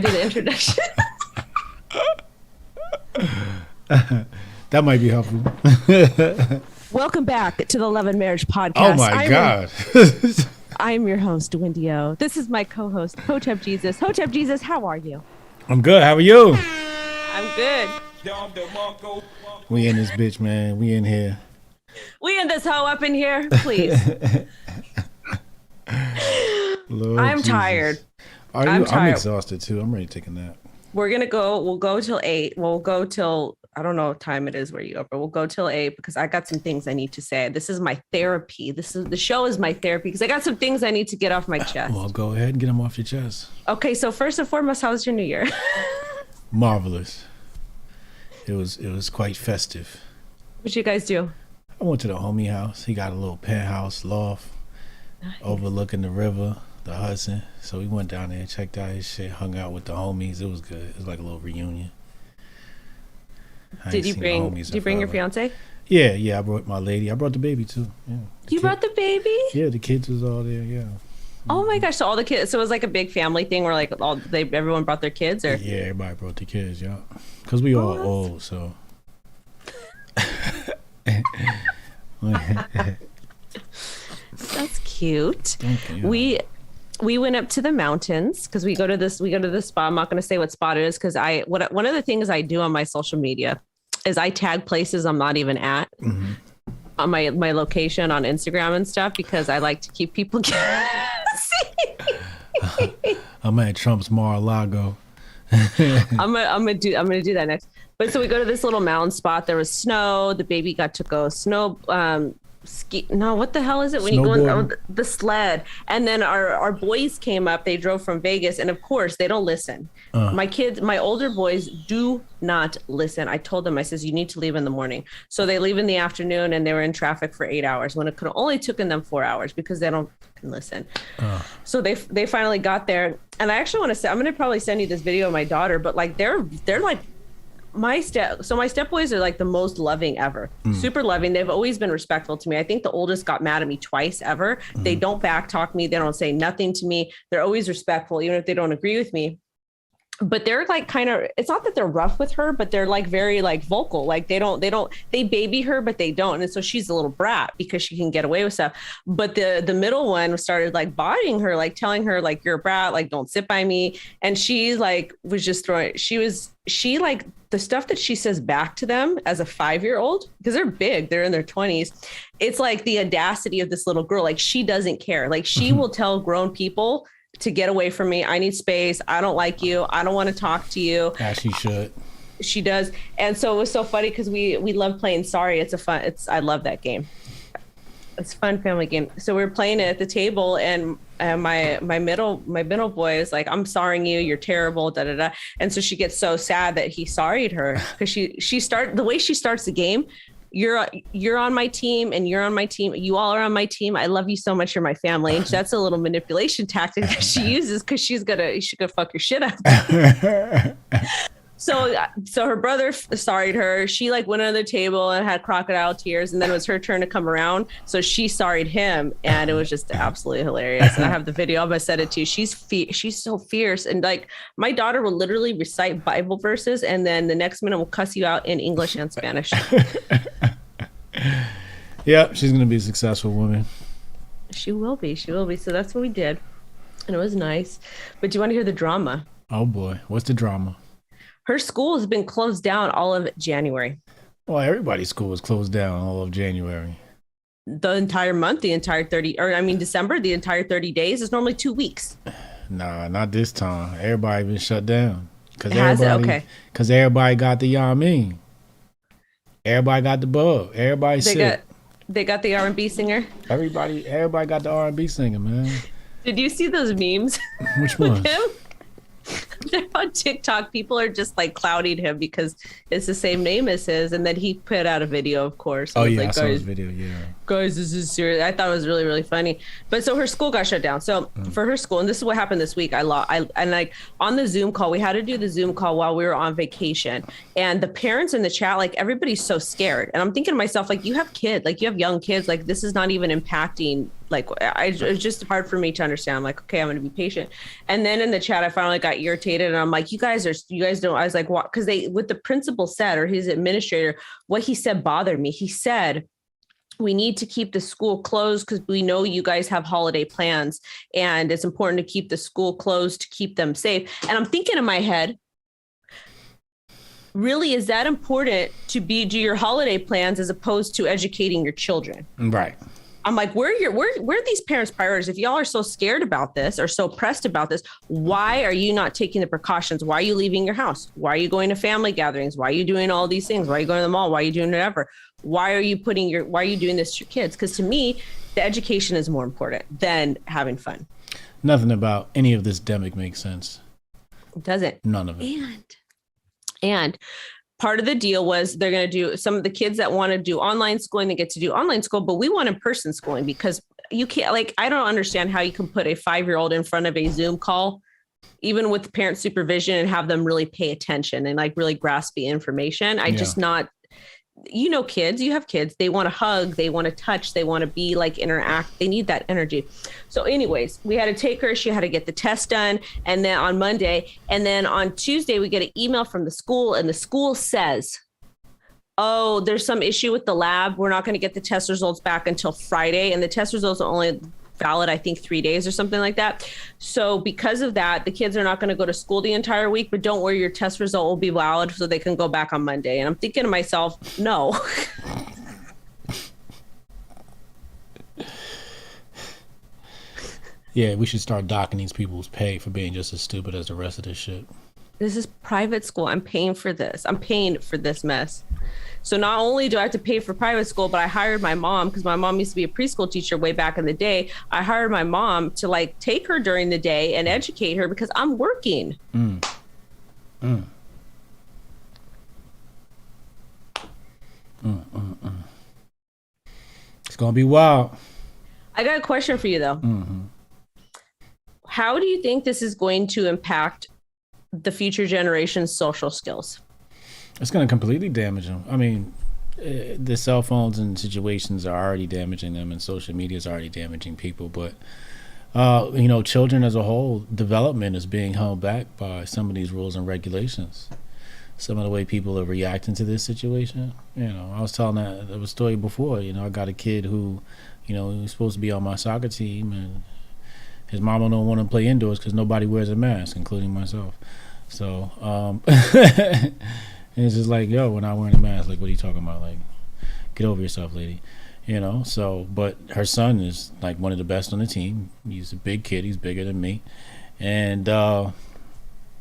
do the introduction. That might be helpful. Welcome back to the Love and Marriage Podcast. Oh my God. I'm your host, Wendy O. This is my co-host, Hotep Jesus. Hotep Jesus, how are you? I'm good. How are you? I'm good. We in this bitch, man. We in here. We in this hoe up in here, please. Lord I'm Jesus. tired. Are you? I'm tired. I'm exhausted too. I'm ready to take a nap. We'll go till 8. We'll go till, I don't know what time it is where you go, but we'll go till 8 because I got some things I need to say. This is my therapy. The show is my therapy because I got some things I need to get off my chest. Well, go ahead and get them off your chest. Okay, so first and foremost, how was your New Year? Marvelous. It was quite festive. What'd you guys do? I went to the homie house. He got a little penthouse loft overlooking the river, the Hudson. So we went down there, checked out his shit, hung out with the homies. It was good. It was like a little reunion. Did you bring your fiance? Yeah, I brought my lady. I brought the baby too. Yeah. You brought the baby? Yeah, the kids was all there. Yeah. Oh my gosh! So all the kids. So it was like a big family thing where like everyone brought their kids, or yeah, everybody brought the kids. Yeah, because we all old. So. That's cute. Thank you. We went up to the mountains because we go to this spot. I'm not going to say what spot it is because one of the things I do on my social media is I tag places I'm not even at on my location on Instagram and stuff because I like to keep people guessing. I'm at Trump's Mar-a-Lago. I'm gonna do that next. But so we go to this little mountain spot. There was snow. The baby got to go snow. Ski. No, what the hell is it when you go on the sled? And then our boys came up. They drove from Vegas, and of course they don't listen. My older boys do not listen. I told them, I says, you need to leave in the morning. So they leave in the afternoon, and they were in traffic for 8 hours when it could only taken them 4 hours because they don't listen. So they finally got there, and I actually want to say I'm going to probably send you this video of my daughter, but like they're like. My stepboys are like the most loving ever. Super loving. They've always been respectful to me. I think the oldest got mad at me twice ever. They don't back talk me. They don't say nothing to me. They're always respectful, even if they don't agree with me. But they're like kind of, it's not that they're rough with her, but they're like very like vocal. Like they baby her, but they don't. And so she's a little brat because she can get away with stuff. But the middle one started like bodying her, like telling her like, you're a brat, like don't sit by me. And she like was just she like the stuff that she says back to them as a 5-year-old, because they're big, they're in their 20s. It's like the audacity of this little girl. Like she doesn't care. Like she will tell grown people to get away from me. I need space. I don't like you. I don't want to talk to you. As she should. She does. And so it was so funny because we love playing Sorry. I love that game. It's a fun family game. So we were playing it at the table, and my middle boy is like, I'm sorrying you. You're terrible. Da da da. And so she gets so sad that he sorried her because the way she starts the game. You're on my team and you're on my team. You all are on my team. I love you so much. You're my family. And that's a little manipulation tactic that she uses because she's gonna fuck your shit up. So her brother sorried her. She like went under the table and had crocodile tears, and then it was her turn to come around. So she sorried him, and it was just absolutely hilarious. And I have the video. I'm gonna send it to you. She's so fierce, and like my daughter will literally recite Bible verses, and then the next minute will cuss you out in English and Spanish. Yeah, she's gonna be a successful woman. She will be. So that's what we did, and it was nice. But do you want to hear the drama? Oh boy, what's the drama? Her school has been closed down all of January. Well, everybody's school was closed down all of January. The entire month, December, the entire 30 days is normally 2 weeks. Nah, not this time. Everybody been shut down. Because everybody got the Yamin. Everybody got the bug. Everybody sick. They got the R&B singer. Everybody got the R&B singer, man. Did you see those memes? Which one? Him? They're on TikTok. People are just like clouding him because it's the same name as his. And then he put out a video, of course. Oh, yeah, I saw his video, yeah. Guys, this is serious. I thought it was really, really funny. But so her school got shut down. So for her school, and this is what happened this week. And like on the Zoom call, we had to do the Zoom call while we were on vacation. And the parents in the chat, like everybody's so scared. And I'm thinking to myself, like, you have kids, like you have young kids, like this is not even impacting Like it's just hard for me to understand. I'm like, okay, I'm going to be patient. And then in the chat, I finally got irritated, and I'm like, you guys don't. I was like, what? Because what the principal said, or his administrator, what he said bothered me. He said, we need to keep the school closed because we know you guys have holiday plans, and it's important to keep the school closed to keep them safe. And I'm thinking in my head, really, is that important to do your holiday plans as opposed to educating your children? Right. I'm like, where are these parents' priorities? If y'all are so scared about this or so pressed about this, why are you not taking the precautions? Why are you leaving your house? Why are you going to family gatherings? Why are you doing all these things? Why are you going to the mall? Why are you doing whatever? Why are you doing this to your kids? Because to me, the education is more important than having fun. Nothing about any of this demic makes sense. It doesn't. None of it. And part of the deal was they're going to do, some of the kids that want to do online schooling, they get to do online school, but we want in-person schooling because you can't, like, I don't understand how you can put a 5-year-old in front of a Zoom call, even with parent supervision, and have them really pay attention and like really grasp the information. Just not, kids, you have kids, they want to hug, they want to touch, they want to be like interact, they need that energy. So anyways, we had to take her, she had to get the test done, and then on Monday, and then on Tuesday we get an email from the school, and the school says, oh, there's some issue with the lab, we're not going to get the test results back until Friday, and the test results are only valid, I think 3 days or something like that. So because of that, the kids are not going to go to school the entire week, but don't worry, your test result will be valid so they can go back on Monday. And I'm thinking to myself, no. Yeah, we should start docking these people's pay for being just as stupid as the rest of this shit. This is private school. I'm paying for this. I'm paying for this mess. So not only do I have to pay for private school, but I hired my mom, because my mom used to be a preschool teacher way back in the day. I hired my mom to like take her during the day and educate her because I'm working. It's going to be wild. I got a question for you though. How do you think this is going to impact the future generation's social skills? It's going to completely damage them. I mean, the cell phones and situations are already damaging them, and social media is already damaging people. But, children as a whole, development is being held back by some of these rules and regulations. Some of the way people are reacting to this situation. I was telling that story before. I got a kid who, he was supposed to be on my soccer team, and his mama don't want to play indoors because nobody wears a mask, including myself. So, and it's just like, yo, we're not wearing a mask. Like, what are you talking about? Like, get over yourself, lady. So, but her son is like one of the best on the team. He's a big kid. He's bigger than me. And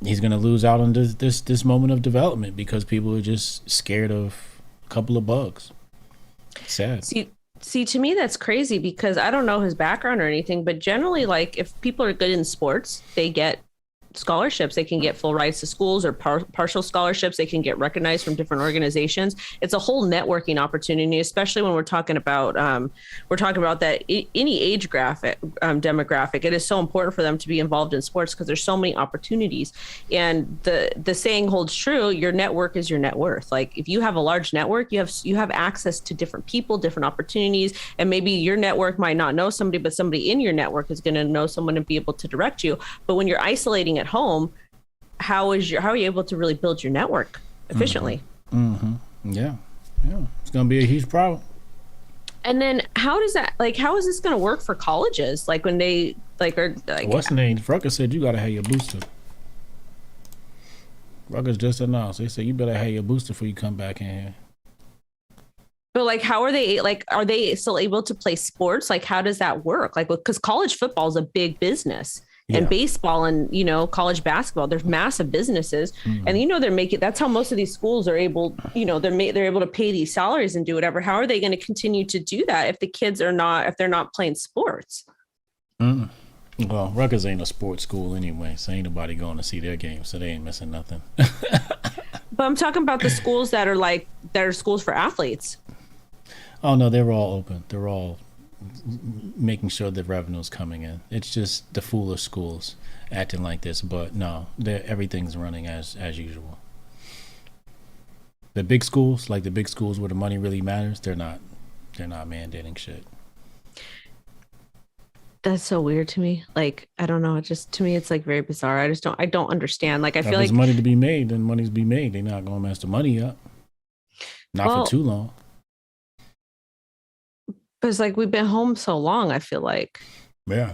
he's going to lose out on this moment of development because people are just scared of a couple of bugs. It's sad. See, to me, that's crazy because I don't know his background or anything, but generally, like, if people are good in sports, they get scholarships. They can get full rights to schools or partial scholarships. They can get recognized from different organizations. It's a whole networking opportunity, especially when we're talking about that any age demographic. It is so important for them to be involved in sports because there's so many opportunities. And the saying holds true: your network is your net worth. Like, if you have a large network, you have access to different people, different opportunities, and maybe your network might not know somebody, but somebody in your network is going to know someone and be able to direct you. But when you're isolating at home, how are you able to really build your network efficiently? Yeah, it's gonna be a huge problem. And then how is this gonna work for colleges, like when they what's the name? Rucker said you gotta have your booster. Rucker's just announced, they said you better have your booster before you come back in here. But like, how are they still able to play sports? Like, how does that work? Like, because college football is a big business. And baseball and, college basketball, there's massive businesses. And, that's how most of these schools are able, they're able to pay these salaries and do whatever. How are they going to continue to do that if the kids if they're not playing sports? Well, Rutgers ain't a sports school anyway, so ain't nobody going to see their games, so they ain't missing nothing. But I'm talking about the schools that are schools for athletes. Oh, no, they're all open. They're all making sure the revenue's coming in. It's just the foolish schools acting like this, but no, everything's running as usual. The big schools, like the big schools where the money really matters, they're not mandating shit. That's so weird to me. Like, I don't know. It just to me, it's like very bizarre. I don't understand. Like, I If feel there's like, money to be made, then money's be made. They're not gonna mess the money up. Not for well, too long. it's like we've been home so long. I feel like Yeah.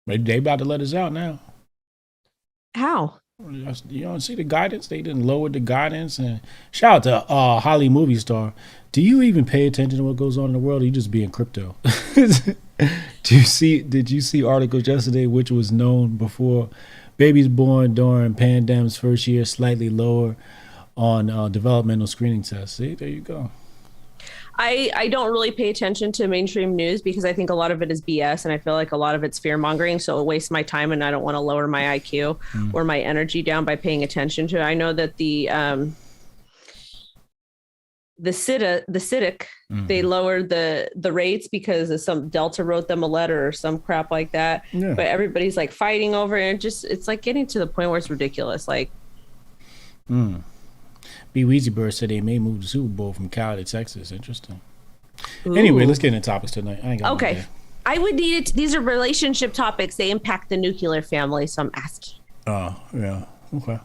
They about to let us out now. how? You don't see the guidance? They didn't lower the guidance. And shout out to Holly movie star. Do you even pay attention to what goes on in the world? Or you just being crypto? Did you see articles yesterday which was known before babies born during pandemic's first year slightly lower on developmental screening tests? See, there you go. I don't really pay attention to mainstream news because I think a lot of it is BS and I feel like a lot of it's fear mongering. So it wastes my time and I don't want to lower my IQ or my energy down by paying attention to it. I know that the CITIC, they lowered the rates because some Delta wrote them a letter or some crap like that. Yeah. But everybody's like fighting over it. And it's like getting to the point where it's ridiculous. Like, B. Weezy Bird said they may move the Super Bowl from Cali to Texas. Interesting. Ooh. Anyway, let's get into topics tonight. I ain't got okay. I would need it. These are relationship topics. They impact the nuclear family. So I'm asking. Oh, yeah. Okay.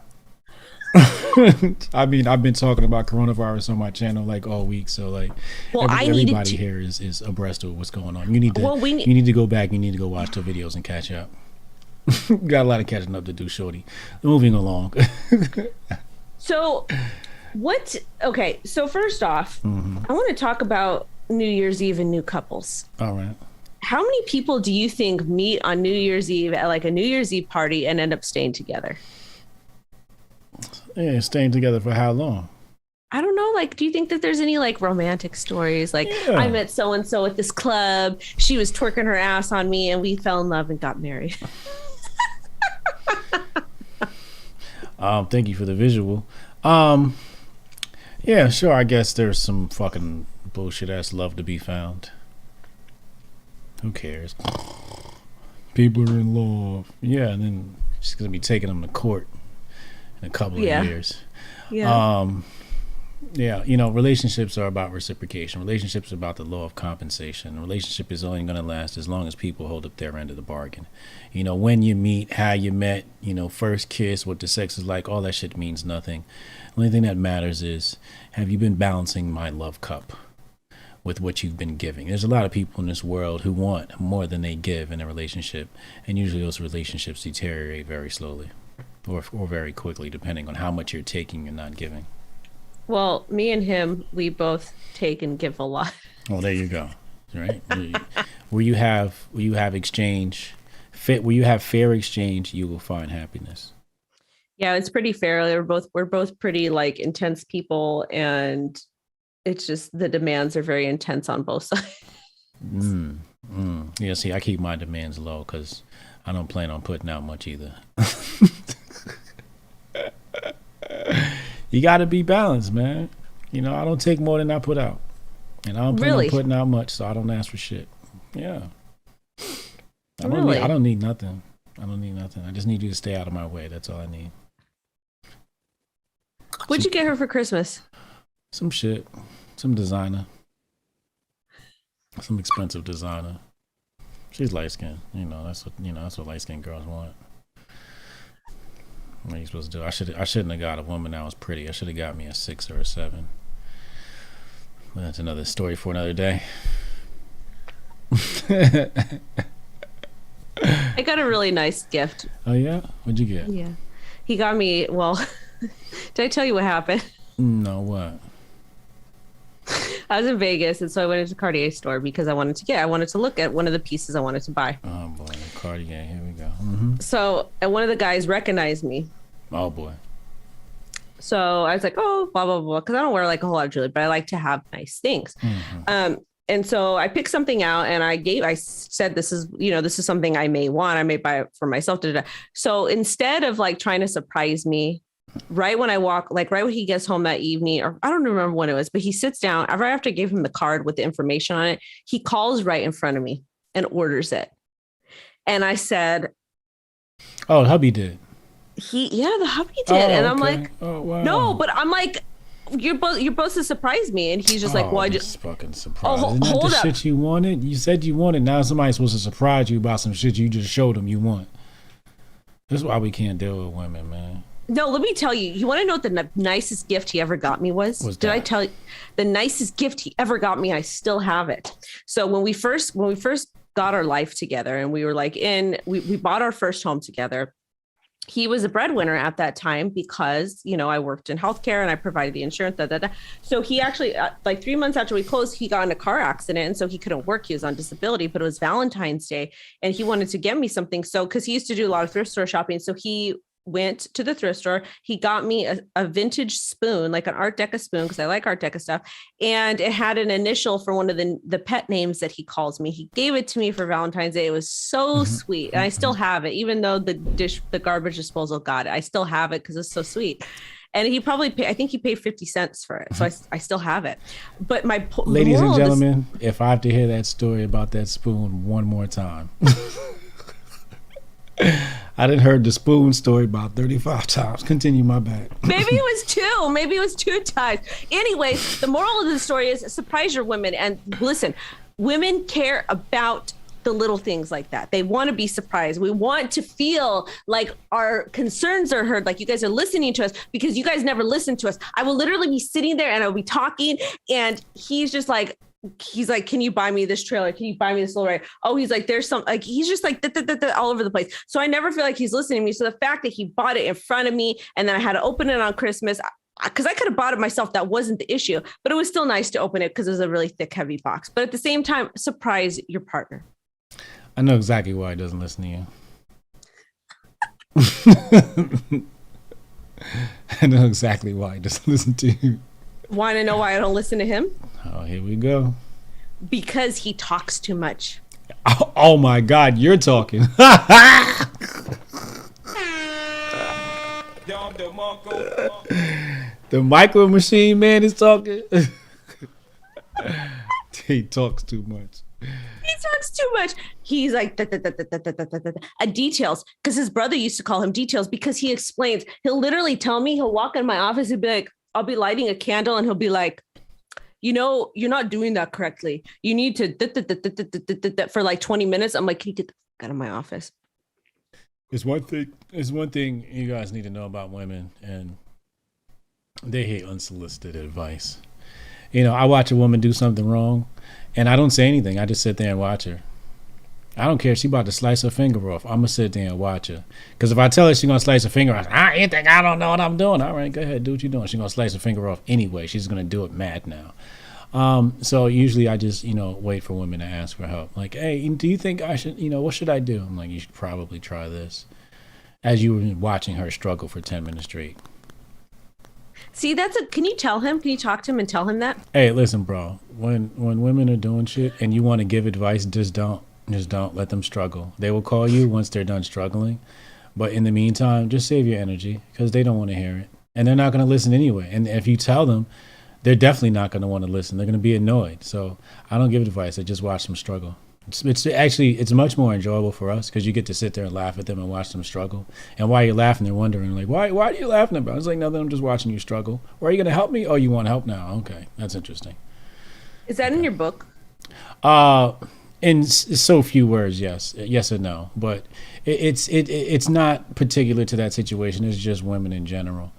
I mean, I've been talking about coronavirus on my channel like all week, so like, everybody here is abreast of what's going on. You need to you need to go back. You need to go watch the videos and catch up. Got a lot of catching up to do, shorty. Moving along. So, so first off, I want to talk about New Year's Eve and new couples. All right. How many people do you think meet on New Year's Eve at like a New Year's Eve party and end up staying together? Yeah, staying together for how long? I don't know. Like, do you think that there's any like romantic stories? Like, I met so-and-so at this club. She was twerking her ass on me and we fell in love and got married. Thank you for the visual. Yeah, sure. I guess there's some fucking bullshit ass love to be found. Who cares? People are in love. Yeah, and then she's gonna be taking them to court in a couple of years. Yeah. Yeah, relationships are about reciprocation. Relationships are about the law of compensation. A relationship is only going to last as long as people hold up their end of the bargain. When you meet, how you met, first kiss, what the sex is like, all that shit means nothing. The only thing that matters is, have you been balancing my love cup with what you've been giving? There's a lot of people in this world who want more than they give in a relationship, and usually those relationships deteriorate very slowly or very quickly, depending on how much you're taking and not giving. Well, me and him, we both take and give a lot. Oh, there you go. Right. Where you have exchange, where you have fair exchange, you will find happiness. Yeah, it's pretty fair. We're both pretty like intense people, and it's just the demands are very intense on both sides. Yeah. See, I keep my demands low because I don't plan on putting out much either. You got to be balanced, man. I don't take more than I put out. And I don't plan on putting out much, so I don't ask for shit. Yeah. I don't need nothing. I just need you to stay out of my way. That's all I need. What'd you get her for Christmas? Some shit. Some designer. Some expensive designer. She's light skinned. That's what light skinned girls want. What are you supposed to do? I shouldn't have got a woman that was pretty. I should have got me a 6 or a 7. But that's another story for another day. I got a really nice gift. Oh yeah? What'd you get? Yeah. He got me, well, did I tell you what happened? No, what? I was in Vegas, and so I went into the Cartier store because I wanted to look at one of the pieces I wanted to buy. Oh boy, Cartier, here we go. So, and one of the guys recognized me. Oh boy. So I was like, oh, blah, blah, blah, because I don't wear like a whole lot of jewelry, but I like to have nice things. And so I picked something out and I said, this is something I may want. I may buy it for myself. So instead of like trying to surprise me, right when he gets home that evening, or I don't remember when it was, but he sits down right after I gave him the card with the information on it. He calls right in front of me and orders it. And I said, oh, hubby did. The hubby did. And I'm like, oh, wow. No, but I'm like, you're supposed to surprise me, and he's just like, well, I just fucking surprised. Oh, Isn't that hold the up. shit you wanted? You said you wanted. Now somebody's supposed to surprise you about some shit you just showed them you want. This is why we can't deal with women, man. No, let me tell you. You want to know what the nicest gift he ever got me was? Did I tell you the nicest gift he ever got me? I still have it. So when we first got our life together, and we were like we bought our first home together. He was a breadwinner at that time because, I worked in healthcare and I provided the insurance. So he actually, like 3 months after we closed, he got in a car accident. And so he couldn't work. He was on disability, but it was Valentine's Day and he wanted to get me something. So, cause he used to do a lot of thrift store shopping. So he went to the thrift store. He got me a vintage spoon, like an Art Deco spoon, because I like Art Deco stuff. And it had an initial for one of the pet names that he calls me. He gave it to me for Valentine's Day. It was so sweet. And I still have it, even though the garbage disposal got it. I still have it because it's so sweet. And he probably I think he paid 50 cents for it. So I still have it. But ladies and gentlemen, if I have to hear that story about that spoon one more time. I done heard the spoon story about 35 times. Continue, my bad. Maybe it was two. Maybe it was 2 times. Anyway, the moral of the story is surprise your women. And listen, women care about the little things like that. They want to be surprised. We want to feel like our concerns are heard, like you guys are listening to us, because you guys never listen to us. I will literally be sitting there and I'll be talking and he's like, can you buy me this trailer? Can you buy me this little right? Oh, he's like, there's some, like, he's just like all over the place. So I never feel like he's listening to me. So the fact that he bought it in front of me and then I had to open it on Christmas, because I could have bought it myself. That wasn't the issue, but it was still nice to open it because it was a really thick, heavy box. But at the same time, surprise your partner. I know exactly why he doesn't listen to you. I know exactly why he doesn't listen to you. Want to know why I don't listen to him? Oh, here we go. Because he talks too much. Oh my God, you're talking. The micro machine man is talking. He talks too much. He talks too much. He's like details, because his brother used to call him details because he explains. He'll literally tell me, he'll walk in my office, he'll be like, I'll be lighting a candle and he'll be like, you're not doing that correctly. You need to for like 20 minutes. I'm like, can you get the fuck out of my office? It's one thing you guys need to know about women, and they hate unsolicited advice. I watch a woman do something wrong and I don't say anything. I just sit there and watch her. I don't care if she about to slice her finger off. I'm going to sit there and watch her. Because if I tell her she's going to slice her finger off, you think I don't know what I'm doing? All right, go ahead, do what you're doing. She's going to slice her finger off anyway. She's going to do it mad now. So usually I just, wait for women to ask for help. Like, hey, do you think I should, what should I do? I'm like, you should probably try this. As you were watching her struggle for 10 minutes straight. See, can you tell him? Can you talk to him and tell him that? Hey, listen, bro, when women are doing shit and you want to give advice, just don't let them struggle. They will call you once they're done struggling. But in the meantime, just save your energy because they don't want to hear it. And they're not going to listen anyway. And if you tell them, they're definitely not going to want to listen. They're going to be annoyed. So I don't give advice. I just watch them struggle. It's much more enjoyable for us because you get to sit there and laugh at them and watch them struggle. And while you're laughing, they're wondering, like, why are you laughing about it? It's like, nothing, I'm just watching you struggle. Or are you going to help me? Oh, you want help now? Okay, that's interesting. Is that in your book? In so few words, yes and no. But it's not particular to that situation. It's just women in general,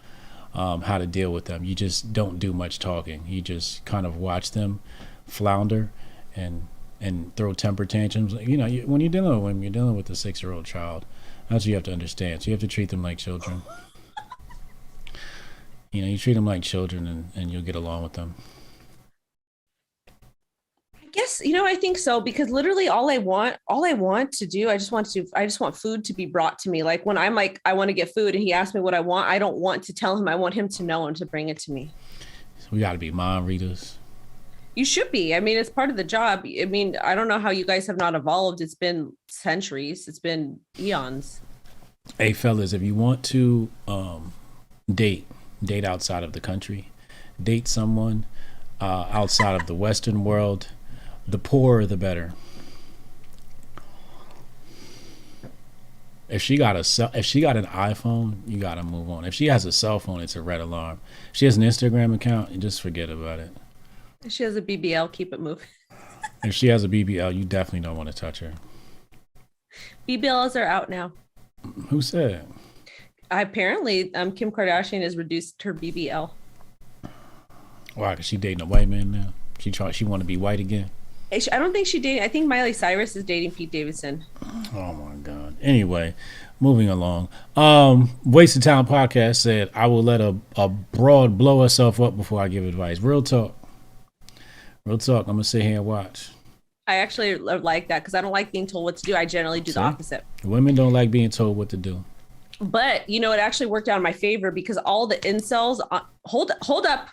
how to deal with them. You just don't do much talking. You just kind of watch them flounder and throw temper tantrums. When you're dealing with women, you're dealing with a 6-year-old child. That's what you have to understand. So you have to treat them like children. You treat them like children and you'll get along with them. I guess, I think so, because literally all I want to do, I just want food to be brought to me. Like when I'm like, I want to get food and he asks me what I want, I don't want to tell him. I want him to know and to bring it to me. So we got to be mind readers. You should be. I mean, it's part of the job. I mean, I don't know how you guys have not evolved. It's been centuries. It's been eons. Hey, fellas, if you want to date outside of the country, date someone outside of the Western world, the poorer the better. If she got if she got an iPhone, you gotta move on. If she has a cell phone, it's a red alarm. If she has an Instagram account, you just forget about it. If she has a BBL, keep it moving. If she has a BBL, you definitely don't want to touch her. BBLs are out now. Who said? Apparently, Kim Kardashian has reduced her BBL. Why? Cause she dating a white man now. She want to be white again. I don't think she dating. I think Miley Cyrus is dating Pete Davidson. Oh my God. Anyway, moving along. Wasted Talent Podcast said, I will let a broad blow herself up before I give advice. Real talk. I'm gonna sit here and watch. I actually like that because I don't like being told what to do. I generally do the opposite. Women don't like being told what to do. But it actually worked out in my favor because all the incels hold up.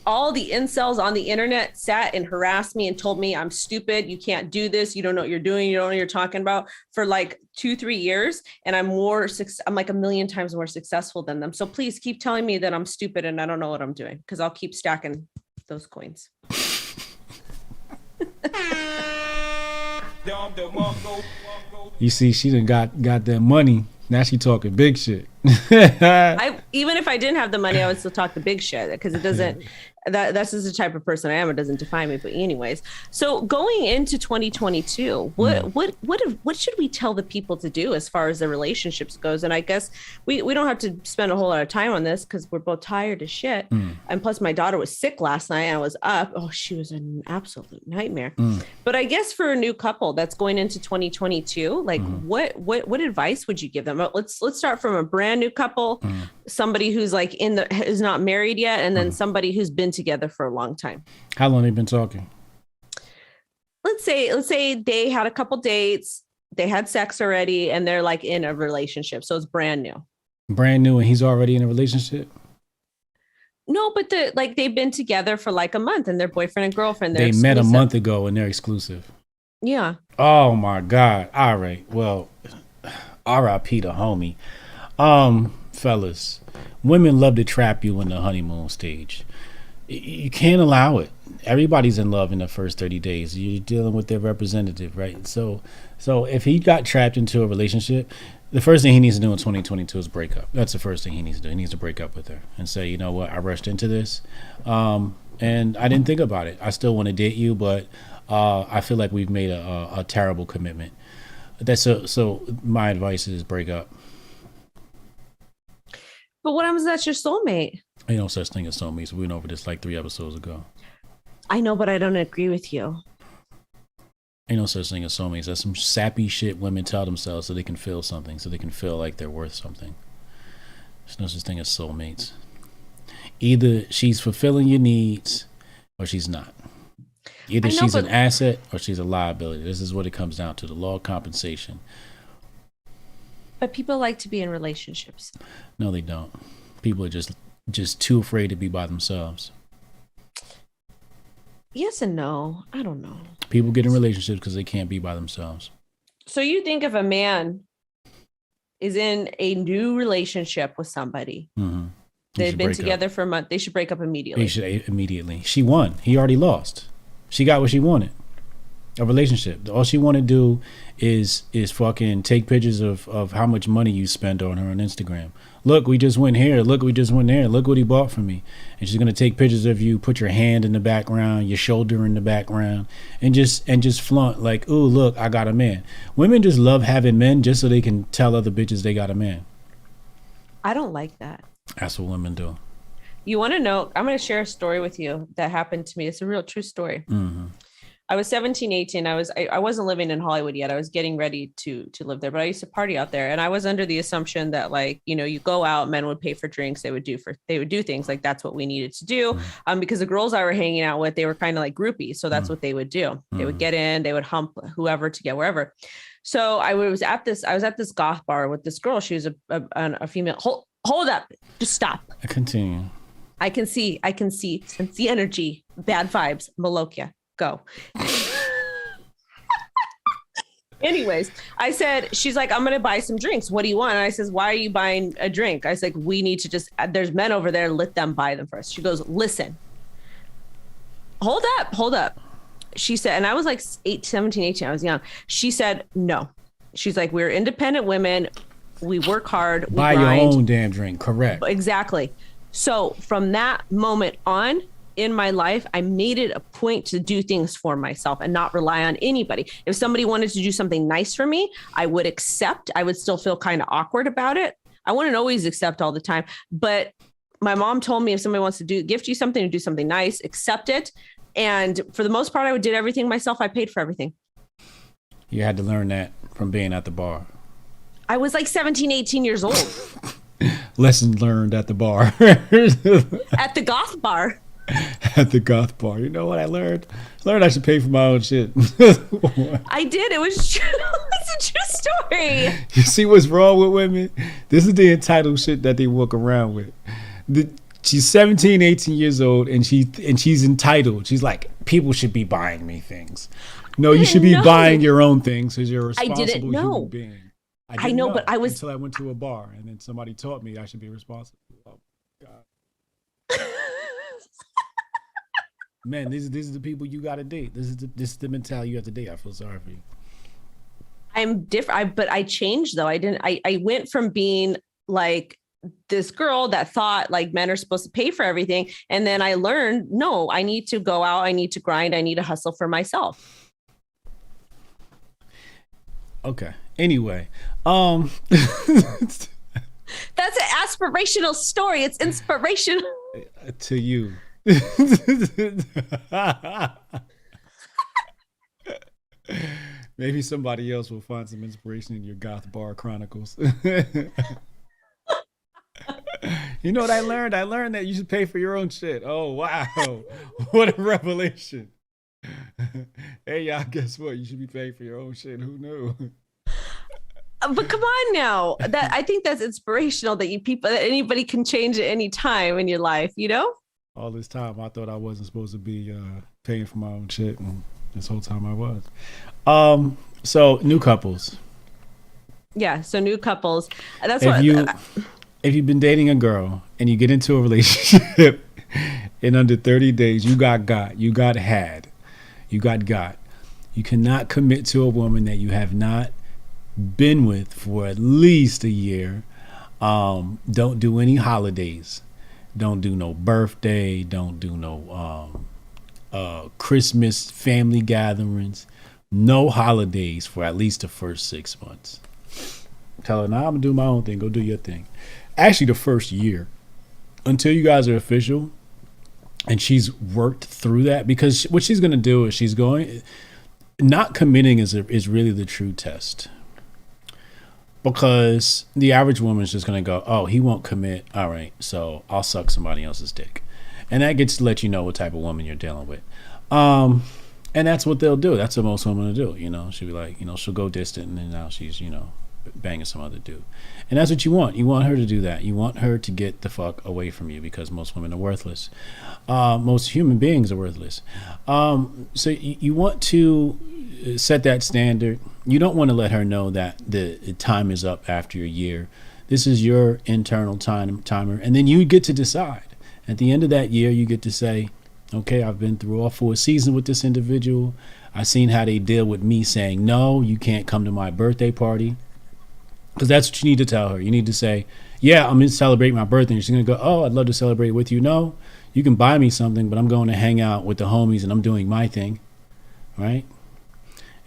All the incels on the internet sat and harassed me and told me I'm stupid. You can't do this. You don't know what you're doing. You don't know what you're talking about for like 2-3 years. And I'm like a million times more successful than them. So please keep telling me that I'm stupid and I don't know what I'm doing because I'll keep stacking those coins. You see, she done got that money. Now she talking big shit. Even if I didn't have the money, I would still talk the big shit because it doesn't. That's just the type of person I am. It doesn't define me. But anyways, so going into 2022, what should we tell the people to do as far as the relationships goes? And I guess we don't have to spend a whole lot of time on this because we're both tired as shit. And plus, my daughter was sick last night and I was up. Oh, she was an absolute nightmare. But I guess for a new couple that's going into 2022, like what advice would you give them? Let's start from a brand new couple, somebody who's like is not married yet, and then somebody who's been together for a long time. How long have they been talking? Let's say they had a couple dates, they had sex already, and they're like in a relationship. So it's brand new. Brand new, and he's already in a relationship? No, but they've been together for like a month, and they're boyfriend and girlfriend. They met a month ago, and they're exclusive. Yeah. Oh my God. All right. Well, R.I.P. to homie. Fellas, women love to trap you in the honeymoon stage. You can't allow it. Everybody's in love in the first 30 days. You're dealing with their representative, right? So if he got trapped into a relationship, the first thing he needs to do in 2022 is break up. That's the first thing he needs to do. He needs to break up with her and say, you know what, I rushed into this, and I didn't think about it. I still want to date you, but I feel like we've made a terrible commitment. So my advice is break up. But what happens if that's your soulmate? Ain't no such thing as soulmates. We went over this like 3 episodes ago. I know, but I don't agree with you. Ain't no such thing as soulmates. That's some sappy shit women tell themselves so they can feel something, so they can feel like they're worth something. There's no such thing as soulmates. Either she's fulfilling your needs or she's not. Either she's an asset or she's a liability. This is what it comes down to, the law of compensation. But people like to be in relationships. No, they don't. People are just too afraid to be by themselves. Yes and no. I don't know. People get in relationships because they can't be by themselves. So you think if a man is in a new relationship with somebody, they've been together for a month, they should break up immediately. They should immediately. She won. He already lost. She got what she wanted. A relationship. All she want to do is fucking take pictures of how much money you spend on her on Instagram. Look, we just went here. Look, we just went there. Look what he bought for me. And she's gonna take pictures of you, put your hand in the background, your shoulder in the background, and just flaunt like, ooh, look, I got a man. Women just love having men just so they can tell other bitches they got a man. I don't like that. That's what women do. You want to know? I'm going to share a story with you that happened to me. It's a real true story. I was 17, 18. I wasn't living in Hollywood yet. I was getting ready to live there, but I used to party out there. And I was under the assumption that you go out, men would pay for drinks. They would do things like that's what we needed to do. Because the girls I were hanging out with, they were kind of like groupies. So that's what they would do. They would get in, they would hump whoever to get wherever. So I was at this goth bar with this girl. She was a female. Hold up. Just stop. Continue. I can see. Sense the energy. Bad vibes. Malokia. Go. Anyways, I said, she's like, I'm going to buy some drinks. What do you want? And I says, why are you buying a drink? I was like, we need to there's men over there. Let them buy them first. She goes, listen, hold up. She said, and I was like 17, 18. I was young. She said, no, She's like, we're independent women. We work hard. We Buy grind. your own damn drink. Correct. Exactly. So from that moment on in my life, I made it a point to do things for myself and not rely on anybody. If somebody wanted to do something nice for me, I would accept. I would still feel kind of awkward about it. I wouldn't always accept all the time, but my mom told me if somebody wants to gift you something or do something nice, accept it. And for the most part, I did everything myself. I paid for everything. You had to learn that from being at the bar. I was like 17, 18 years old. Lesson learned at the bar. At the goth bar. At the goth bar. You know what I learned? I learned I should pay for my own shit. I did. It was true. It's a true story. You see what's wrong with women? This is the entitled shit that they walk around with. She's 17, 18 years old, and she's entitled. She's like, people should be buying me things. No, you should be buying your own things because you're a responsible human being. I know, but I was until I went to a bar, and then somebody taught me I should be responsible. Oh God. Man, these are the people you got to date. This is the mentality you have to date. I feel sorry for you. I'm different, but I changed though. I went from being like this girl that thought like men are supposed to pay for everything. And then I learned, no, I need to go out. I need to grind. I need to hustle for myself. Okay. Anyway, that's an aspirational story. It's inspirational to you. Maybe somebody else will find some inspiration in your goth bar chronicles. You know what I learned? I learned that you should pay for your own shit. Oh, wow. What a revelation. Hey, y'all, guess what? You should be paying for your own shit. Who knew? But come on now. I think that's inspirational that that anybody can change at any time in your life, you know? All this time, I thought I wasn't supposed to be paying for my own shit, and this whole time I was. So new couples. Yeah, so new couples. That's if you've been dating a girl and you get into a relationship in under 30 days, you got got. You cannot commit to a woman that you have not been with for at least a year. Don't do any holidays. Don't do no birthday. Don't do no Christmas family gatherings. No holidays for at least the first 6 months. Tell her, nah, I'm gonna do my own thing. Go do your thing. Actually, the first year, until you guys are official, and she's worked through that, because what she's gonna do is she's going. Not committing is really the true test. Because the average woman is just going to go, oh, he won't commit. All right, so I'll suck somebody else's dick. And that gets to let you know what type of woman you're dealing with. And that's what they'll do. That's what most women will do. You know, she'll be like, you know, she'll go distant, and then now she's, you know, banging some other dude. And that's what you want. You want her to do that. You want her to get the fuck away from you, because most women are worthless. Most human beings are worthless. So you want to set that standard. You don't want to let her know that the time is up after a year. This is your internal timer. And then you get to decide. At the end of that year, you get to say, okay, I've been through all 4 seasons with this individual. I've seen how they deal with me saying, no, you can't come to my birthday party. Because that's what you need to tell her. You need to say, yeah, I'm going to celebrate my birthday. And she's going to go, oh, I'd love to celebrate with you. No, you can buy me something, but I'm going to hang out with the homies and I'm doing my thing. Right?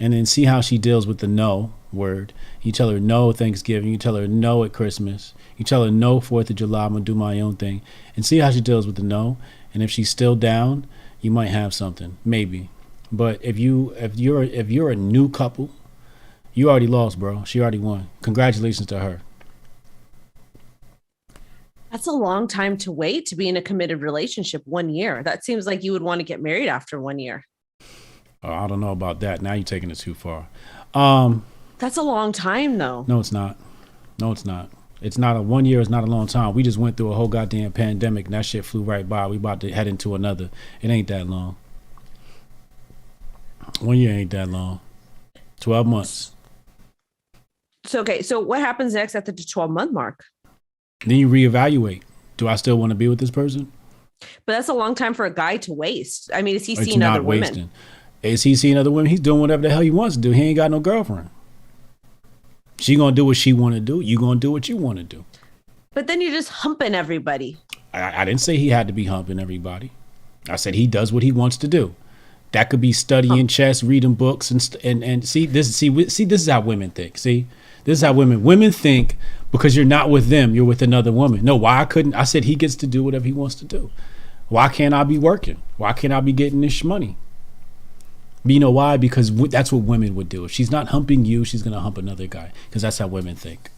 And then see how she deals with the no word. You tell her no Thanksgiving. You tell her no at Christmas. You tell her no 4th of July. I'm going to do my own thing. And see how she deals with the no. And if she's still down, you might have something. Maybe. But if you're a new couple, you already lost, bro. She already won. Congratulations to her. That's a long time to wait to be in a committed relationship. 1 year. That seems like you would want to get married after 1 year. I don't know about that. Now you're taking it too far. That's a long time, though. No, it's not. It's not. 1 year is not a long time. We just went through a whole goddamn pandemic, and that shit flew right by. We about to head into another. It ain't that long. 1 year ain't that long. 12 months. So, okay. So what happens next at the 12-month mark? Then you reevaluate. Do I still want to be with this person? But that's a long time for a guy to waste. I mean, is he seeing other women? Is he seeing other women? He's doing whatever the hell he wants to do. He ain't got no girlfriend. She gonna do what she want to do. You gonna do what you want to do. But then you're just humping everybody. I didn't say he had to be humping everybody. I said he does what he wants to do. That could be studying chess, reading books, and see this. See, this is how women think. See, this is how women think. Because you're not with them, you're with another woman. No, why I couldn't? I said he gets to do whatever he wants to do. Why can't I be working? Why can't I be getting this money? But you know why? Because that's what women would do. If she's not humping you, she's gonna hump another guy. Because that's how women think.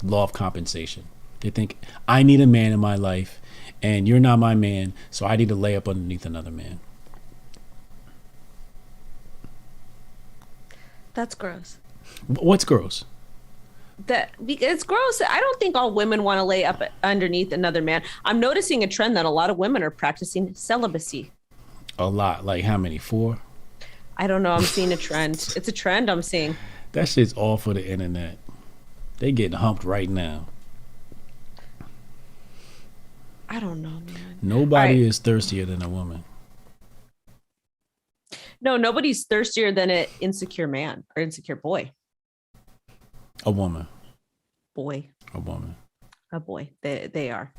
Law of compensation. They think I need a man in my life, and you're not my man, so I need to lay up underneath another man. That's gross. What's gross? That it's gross. I don't think all women want to lay up underneath another man. I'm noticing a trend that a lot of women are practicing celibacy. A lot. Like how many? 4? I don't know. I'm seeing a trend. It's a trend I'm seeing. That shit's all for the internet. They getting humped right now. I don't know, man. Nobody is thirstier than a woman. No, nobody's thirstier than an insecure man or insecure boy. A woman. Boy. A woman. A boy. They are.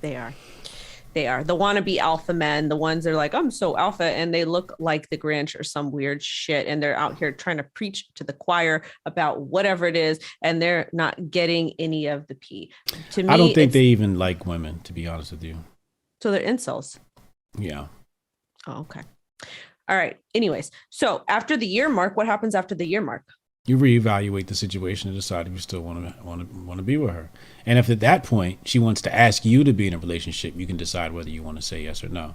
The wannabe alpha men, the ones that are like, I'm so alpha, and they look like the Grinch or some weird shit, and they're out here trying to preach to the choir about whatever it is, and they're not getting any of the pee. To me, I don't think they even like women, to be honest with you. So they're incels. Yeah. Oh, okay. All right. Anyways, so after the year mark, what happens after the year mark? You reevaluate the situation and decide if you still want to be with her. And if at that point she wants to ask you to be in a relationship, you can decide whether you want to say yes or no.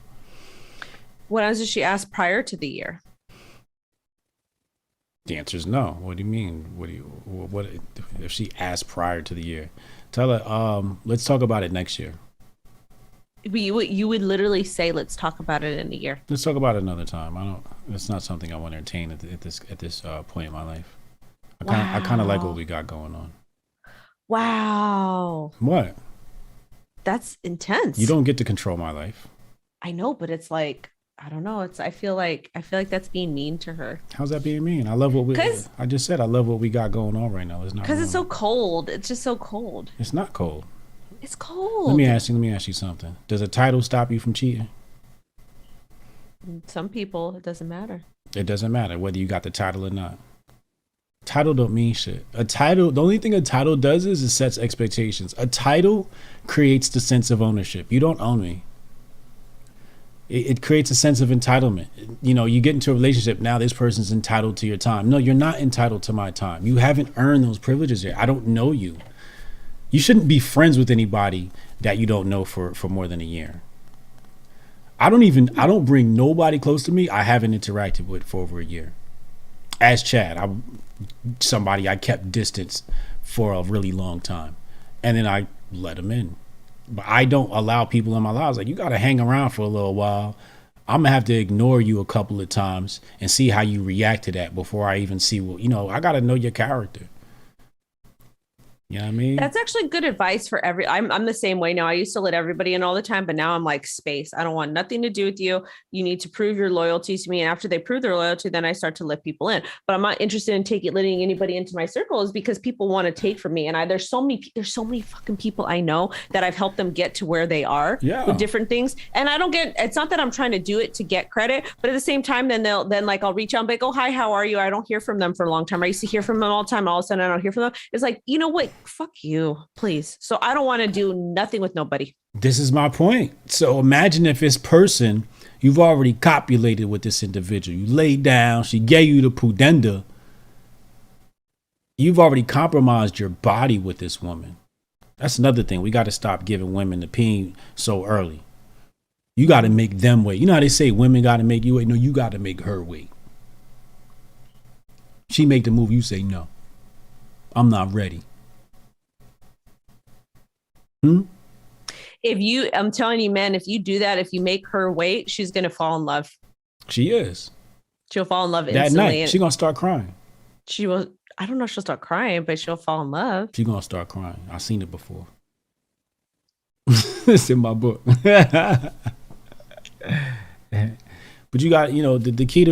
What else did she ask prior to the year? The answer is no. What do you mean? What if she asked prior to the year? Tell her, let's talk about it next year. You would literally say, let's talk about it in a year. Let's talk about it another time. It's not something I want to entertain at this point in my life. I kind of like what we got going on. Wow. What? That's intense. You don't get to control my life. I know, but it's like, I don't know. I feel like that's being mean to her. How's that being mean? I love I just said I love what we got going on right now. It's not because it's so cold. It's just so cold. It's not cold. It's cold. Let me ask you something. Does a title stop you from cheating? Some people, it doesn't matter. It doesn't matter whether you got the title or not. Title don't mean shit. The only thing a title does is it sets expectations. A title creates the sense of ownership. You don't own me. It creates a sense of entitlement. You know, you get into a relationship, now this person's entitled to your time. No, you're not entitled to my time. You haven't earned those privileges yet. I don't know you. You shouldn't be friends with anybody that you don't know for more than a year. I don't bring nobody close to me I haven't interacted with for over a year. As Chad, somebody I kept distance for a really long time. And then I let them in. But I don't allow people in my lives. Like, you got to hang around for a little while. I'm going to have to ignore you a couple of times and see how you react to that before I even see I got to know your character. You know what I mean? That's actually good advice for I'm the same way now. I used to let everybody in all the time, but now I'm like, space. I don't want nothing to do with you. You need to prove your loyalty to me. And after they prove their loyalty, then I start to let people in. But I'm not interested in letting anybody into my circles because people want to take from me. And there's so many fucking people I know that I've helped them get to where they are with different things. And it's not that I'm trying to do it to get credit, but at the same time, then I'll reach out and be like, oh, hi, how are you? I don't hear from them for a long time. I used to hear from them all the time. All of a sudden I don't hear from them. It's like, you know what? Fuck you, please. So I don't want to do nothing with nobody. This is my point. So imagine if this person, you've already copulated with this individual. You laid down, she gave you the pudenda. You've already compromised your body with this woman. That's another thing. We got to stop giving women the peen so early. You got to make them wait. You know how they say women got to make you wait? No, you got to make her wait. She make the move, you say no. I'm not ready. I'm telling you, man, if you do that, if you make her wait, she's going to fall in love. She is. She'll fall in love instantly. That night, she's going to start crying. She will. I don't know if she'll start crying, but she'll fall in love. She's going to start crying. I've seen it before. It's in my book. But you got, the key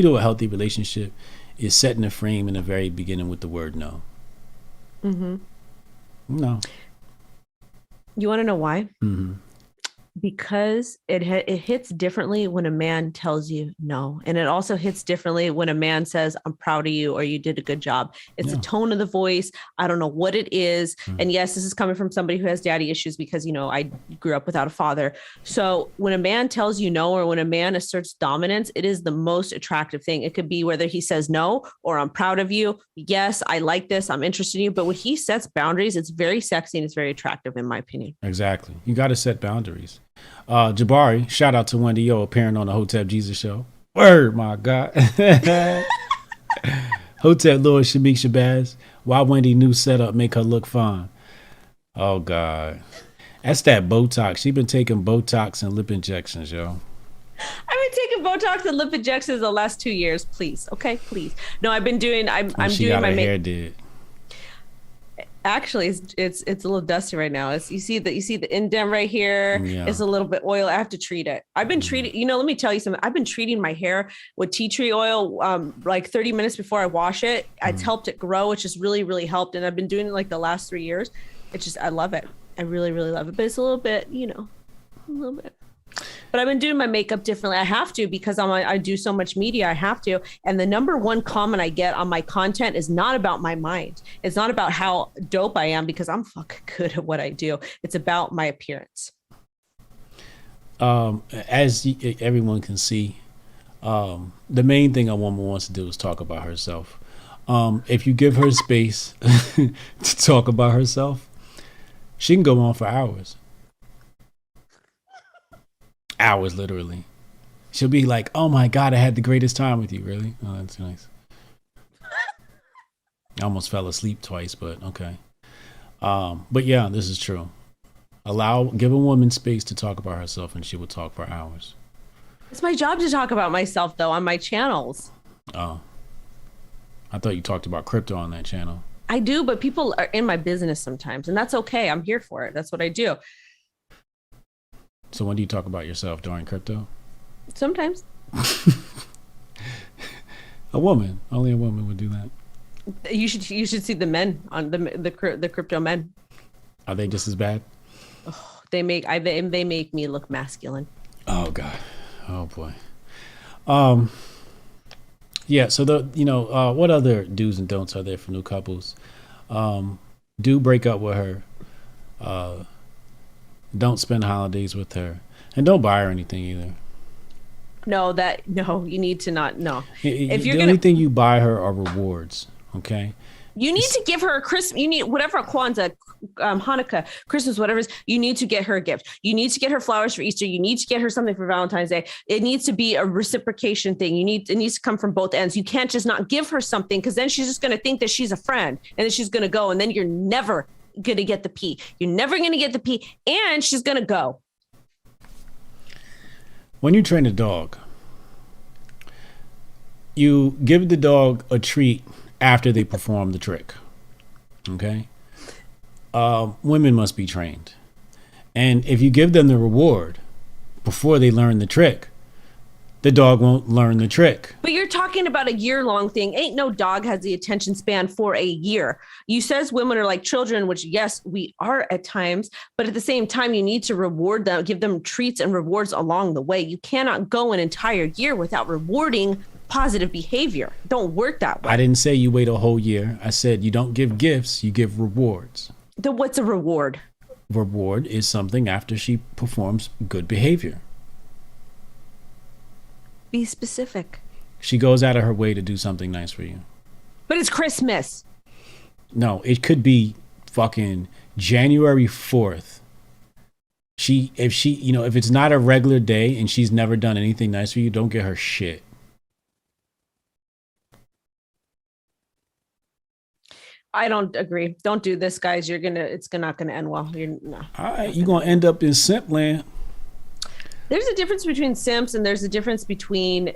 to a healthy relationship is setting the frame in the very beginning with the word no. Mm-hmm. No. You want to know why? Mm-hmm. Because it hits differently when a man tells you no, and it also hits differently when a man says I'm proud of you or you did a good job. It's the tone of the voice. I don't know what it is. And yes, this is coming from somebody who has daddy issues because I grew up without a father. So when a man tells you no, or when a man asserts dominance, it is the most attractive thing. It could be whether he says no or I'm proud of you, yes, I like this, I'm interested in you. But when he sets boundaries, it's very sexy and it's very attractive, in my opinion. Exactly. You got to set boundaries. Jabari, shout out to Wendy O appearing on the Hotep Jesus show. Word, my God. Hotep Lord Shamik Shabazz. Why Wendy new setup make her look fine? Oh God. That's that Botox. She been taking Botox and lip injections, yo. I've been taking Botox and lip injections the last 2 years. Please. Okay, please. No, I've been doing I'm she doing got my her hair did. Actually, it's a little dusty right now. You see the indent right here. Yeah. It's a little bit oil. I have to treat it. I've been treating, let me tell you something. I've been treating my hair with tea tree oil like 30 minutes before I wash it. It's helped it grow, which has really, really helped. And I've been doing it like the last 3 years. I love it. I really, really love it. But it's a little bit, a little bit. But I've been doing my makeup differently. I have to, because I do so much media. I have to. And the number one comment I get on my content is not about my mind. It's not about how dope I am, because I'm fucking good at what I do. It's about my appearance. As everyone can see, the main thing a woman wants to do is talk about herself. If you give her space to talk about herself, she can go on for hours. Hours, literally. She'll be like, oh my God, I had the greatest time with you. Really? Oh, that's nice. I almost fell asleep twice, but okay. But yeah, this is true. Give a woman space to talk about herself and she will talk for hours. It's my job to talk about myself, though, on my channels. Oh. I thought you talked about crypto on that channel. I do, but people are in my business sometimes, and that's okay. I'm here for it. That's what I do. So when do you talk about yourself? During crypto? Sometimes. Only a woman would do that. You should see the men on the crypto men. Are they just as bad? Oh, they make me look masculine. Oh God. Oh boy. Yeah. So what other do's and don'ts are there for new couples? Do break up with her. Don't spend holidays with her, and don't buy her anything either. No, you need to not. No, if you're the only thing you buy her are rewards. Okay. You need to give her a Christmas. You need whatever, Kwanzaa, Hanukkah, Christmas, whatever it is. You need to get her a gift. You need to get her flowers for Easter. You need to get her something for Valentine's Day. It needs to be a reciprocation thing. It needs to come from both ends. You can't just not give her something, because then she's just going to think that she's a friend, and then she's going to go, and then you're never going to get the pee. You're never going to get the pee, and she's going to go. When you train a dog, you give the dog a treat after they perform the trick. Okay? Women must be trained. And if you give them the reward before they learn the trick, the dog won't learn the trick. But you're talking about a year-long thing. Ain't no dog has the attention span for a year. You says women are like children, which yes, we are at times, but at the same time, you need to reward them, give them treats and rewards along the way. You cannot go an entire year without rewarding positive behavior. Don't work that way. I didn't say you wait a whole year. I said you don't give gifts, you give rewards. What's a reward? Reward is something after she performs good behavior. Be specific. She goes out of her way to do something nice for you. But it's Christmas. No, it could be fucking January 4th. If it's not a regular day and she's never done anything nice for you, don't get her shit. I don't agree. Don't do this, guys. It's not gonna end well. All right, you're gonna end up in simp land. There's a difference between simps, and there's a difference between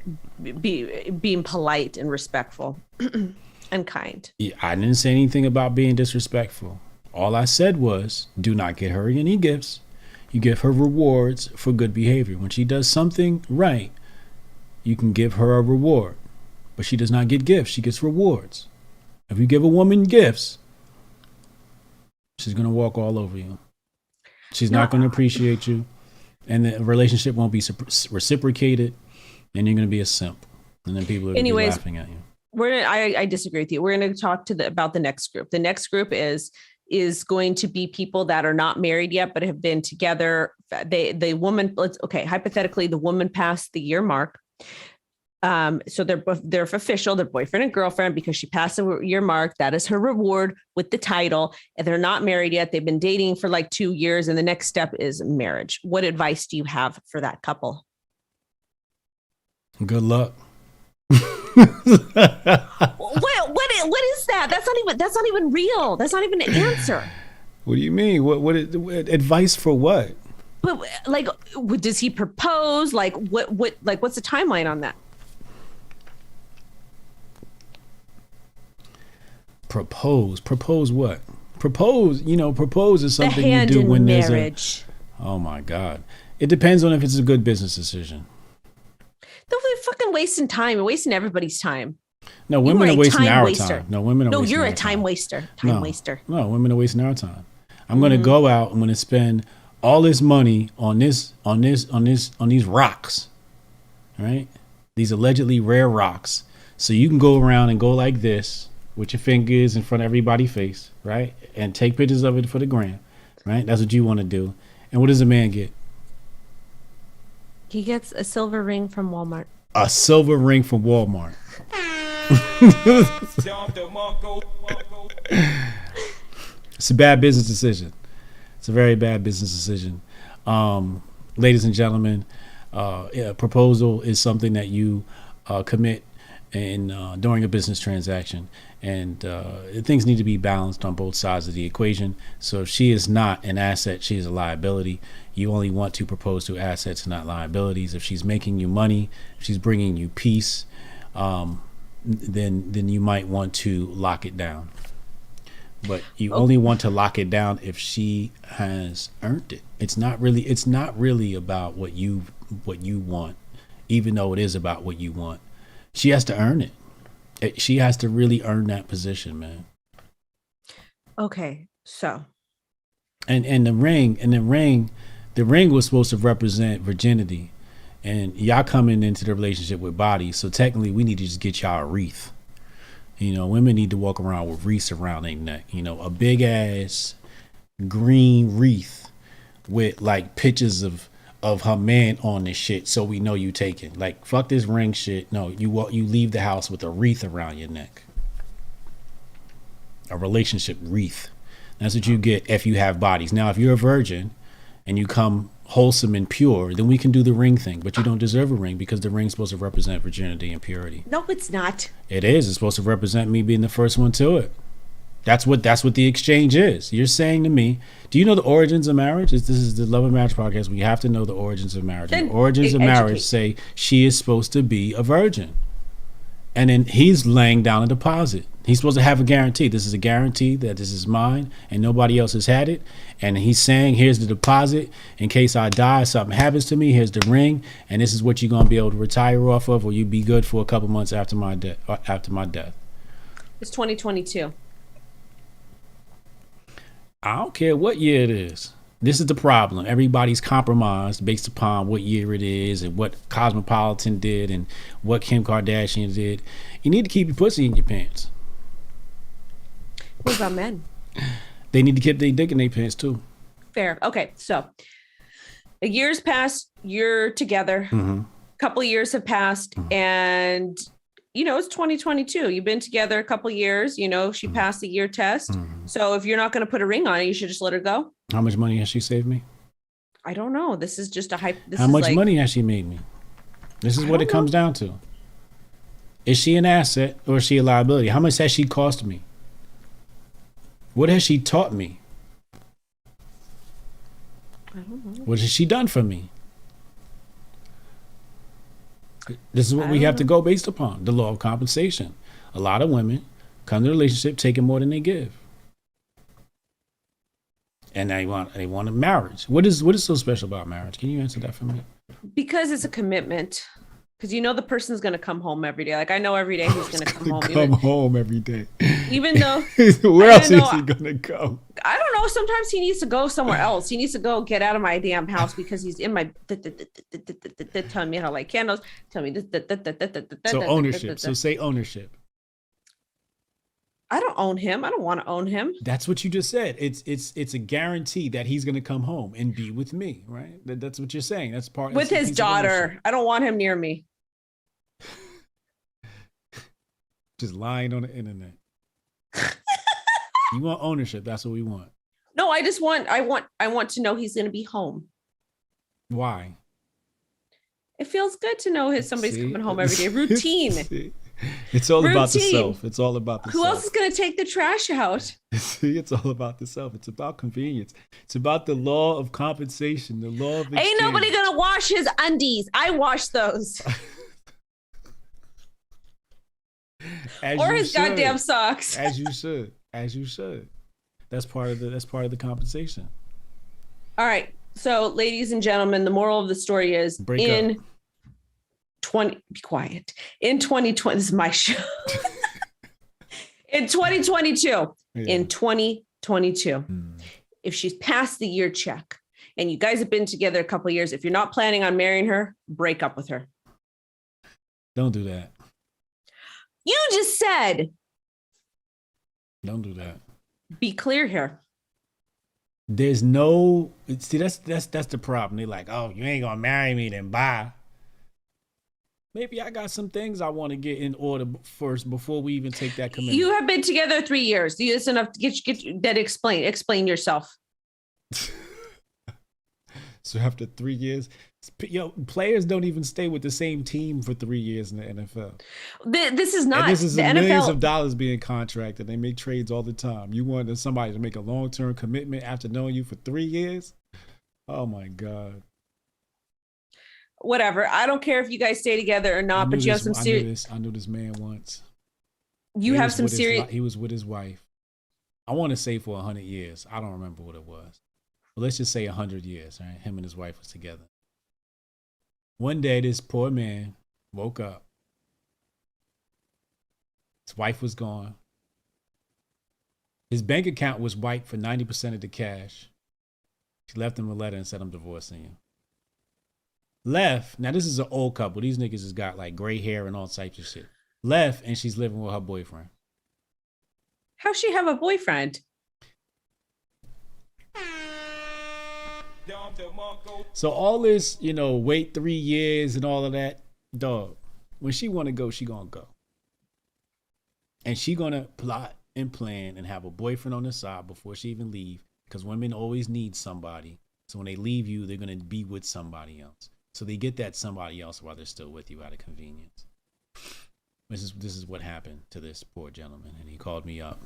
being polite and respectful and kind. Yeah, I didn't say anything about being disrespectful. All I said was, do not get her any gifts. You give her rewards for good behavior. When she does something right, you can give her a reward. But she does not get gifts. She gets rewards. If you give a woman gifts, She's going to walk all over you. She's No, not going to appreciate you. And the relationship won't be reciprocated. And you're going to be a simp. And then people are going to be laughing at you. I disagree with you. We're going to talk about the next group. The next group is going to be people that are not married yet, but have been together. Hypothetically, the woman passed the year mark. So they're official, they're boyfriend and girlfriend because she passed the year mark. That is her reward with the title. And they're not married yet. They've been dating for like 2 years. And the next step is marriage. What advice do you have for that couple? Good luck. What is that? That's not even real. That's not even an answer. What do you mean? What advice for what? But like, does he propose? Like what's the timeline on that? Propose what? Propose is something you do when there's marriage. Oh my God. It depends on if it's a good business decision. They're fucking wasting time and wasting everybody's time. No, women are wasting our time. No, women are wasting you're our a time waster. Waster. No, women are wasting our time. I'm going to go out. I'm going to spend all this money on these rocks, right? These allegedly rare rocks. So you can go around and go like this with your fingers in front of everybody's face, right? And take pictures of it for the gram, right? That's what you want to do. And what does a man get? He gets a silver ring from Walmart. A silver ring from Walmart. It's a bad business decision. It's a very bad business decision. Ladies and gentlemen, a proposal is something that you commit during a business transaction. And things need to be balanced on both sides of the equation. So if she is not an asset, she is a liability. You only want to propose to assets, not liabilities. If she's making you money, if she's bringing you peace, then you might want to lock it down. But you only want to lock it down if she has earned it. It's not really about what you want, even though it is about what you want. She has to earn it. She has to really earn that position, man. Okay, so. And the ring was supposed to represent virginity, and y'all coming into the relationship with bodies. So technically, we need to just get y'all a wreath. Women need to walk around with wreaths around their neck. A big ass green wreath with like pictures of her man on this shit, so we know you taken. Like, fuck this ring shit. No, you leave the house with a wreath around your neck. A relationship wreath. That's what you get if you have bodies. Now, if you're a virgin and you come wholesome and pure, then we can do the ring thing. But you don't deserve a ring because the ring's supposed to represent virginity and purity. No, it's not. It is. It's supposed to represent me being the first one to it. That's what the exchange is. You're saying to me, do you know the origins of marriage? This is the Love and Marriage podcast. We have to know the origins of marriage. The origins of marriage say she is supposed to be a virgin. And then he's laying down a deposit. He's supposed to have a guarantee. This is a guarantee that this is mine and nobody else has had it. And he's saying, here's the deposit. In case I die, something happens to me, here's the ring. And this is what you're going to be able to retire off of, or you be good for a couple months after my death. It's 2022. I don't care what year it is. This is the problem. Everybody's compromised based upon what year it is and what Cosmopolitan did and what Kim Kardashian did. You need to keep your pussy in your pants. What about men? They need to keep their dick in their pants too. Fair. Okay, so a year's passed. You're together. Mm-hmm. Couple years have passed, and it's 2022. You've been together a couple years. She passed the year test. Mm-hmm. So if you're not going to put a ring on it, you should just let her go. How much money has she saved me? I don't know. This is just a hype. How much money has she made me? This is what it comes down to. Is she an asset or is she a liability? How much has she cost me? What has she taught me? I don't know. What has she done for me? This is what we have to go based upon, the law of compensation. A lot of women come to a relationship taking more than they give. And they want a marriage. What is so special about marriage? Can you answer that for me? Because it's a commitment. Because the person's going to come home every day. Like, I know every day he's going to come home. Home every day. Even though. Where else is he going to go? I don't know. Sometimes he needs to go somewhere else. He needs to go get out of my damn house because he's in my telling me how to light candles. Tell me this. So ownership. So say ownership. I don't own him. I don't want to own him. That's what you just said. It's a guarantee that he's going to come home and be with me, right? That's what you're saying. That's part with his daughter. I don't want him near me. Just lying on the internet. You want ownership. That's what we want. No, I want to know he's going to be home. Why? It feels good to know somebody's coming home every day. Routine. It's all about the self. It's all about the self. Who else is going to take the trash out? See, it's all about the self. It's about convenience. It's about the law of compensation, the law of exchange. Ain't nobody going to wash his undies. I wash those. Or his goddamn socks. As you should. As you should. That's part of the compensation. All right. So, ladies and gentlemen, the moral of the story is be quiet. In 2020, this is my show. In 2022, if she's passed the year check and you guys have been together a couple of years, if you're not planning on marrying her, break up with her. Don't do that. You just said. Don't do that. Be clear here. There's no, see, that's the problem. They're like, oh, you ain't gonna marry me, then bye. Maybe I got some things I want to get in order first before we even take that commitment. You have been together 3 years. That's enough to get that explain yourself. So after 3 years, players don't even stay with the same team for 3 years in the NFL. This is not. And this is the millions of dollars being contracted. They make trades all the time. You want somebody to make a long-term commitment after knowing you for 3 years? Oh my God. Whatever. I don't care if you guys stay together or not, but you have some serious. I knew this man once. You have some serious. He was with his wife. I want to say for 100 years. I don't remember what it was. But let's just say 100 years, right? Him and his wife was together. One day, this poor man woke up. His wife was gone. His bank account was wiped for 90% of the cash. She left him a letter and said, I'm divorcing you. Left. Now, this is an old couple. These niggas has got like gray hair and all types of shit. Left, and she's living with her boyfriend. How's she have a boyfriend? So all this, wait 3 years and all of that, dog, when she want to go, she gonna go. And she gonna plot and plan and have a boyfriend on the side before she even leave, because women always need somebody. So when they leave you, they're gonna be with somebody else. So they get that somebody else while they're still with you out of convenience. This is what happened to this poor gentleman, and he called me up.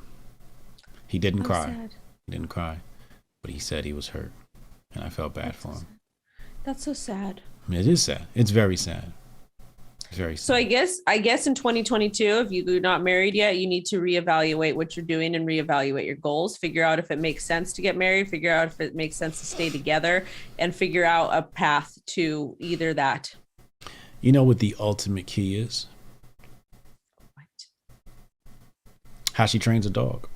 He didn't cry. Sad. He didn't cry, but he said he was hurt. And I felt bad for him. That's so sad. It is sad. It's very sad. It's very sad. So I guess in 2022, if you're not married yet, you need to reevaluate what you're doing and reevaluate your goals. Figure out if it makes sense to get married. Figure out if it makes sense to stay together, and figure out a path to either that. You know what the ultimate key is? What? How she trains a dog.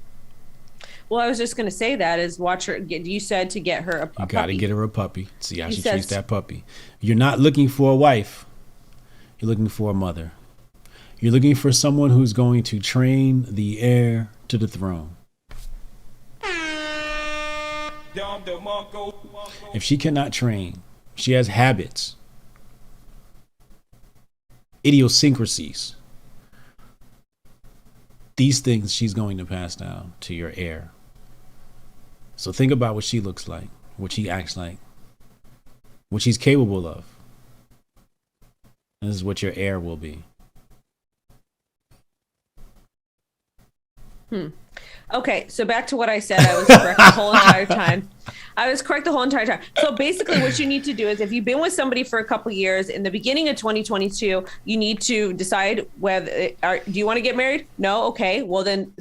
Well, I was just going to say that is watch her. You said to get her a puppy. You got to get her a puppy. See how she treats that puppy. You're not looking for a wife. You're looking for a mother. You're looking for someone who's going to train the heir to the throne. If she cannot train, she has habits, idiosyncrasies. These things she's going to pass down to your heir. So think about what she looks like, what she acts like, what she's capable of. This is what your heir will be. Okay, so back to what I said. I was correct the whole entire time. So basically what you need to do is, if you've been with somebody for a couple of years, in the beginning of 2022, you need to decide whether, do you want to get married? No? Okay. Well, then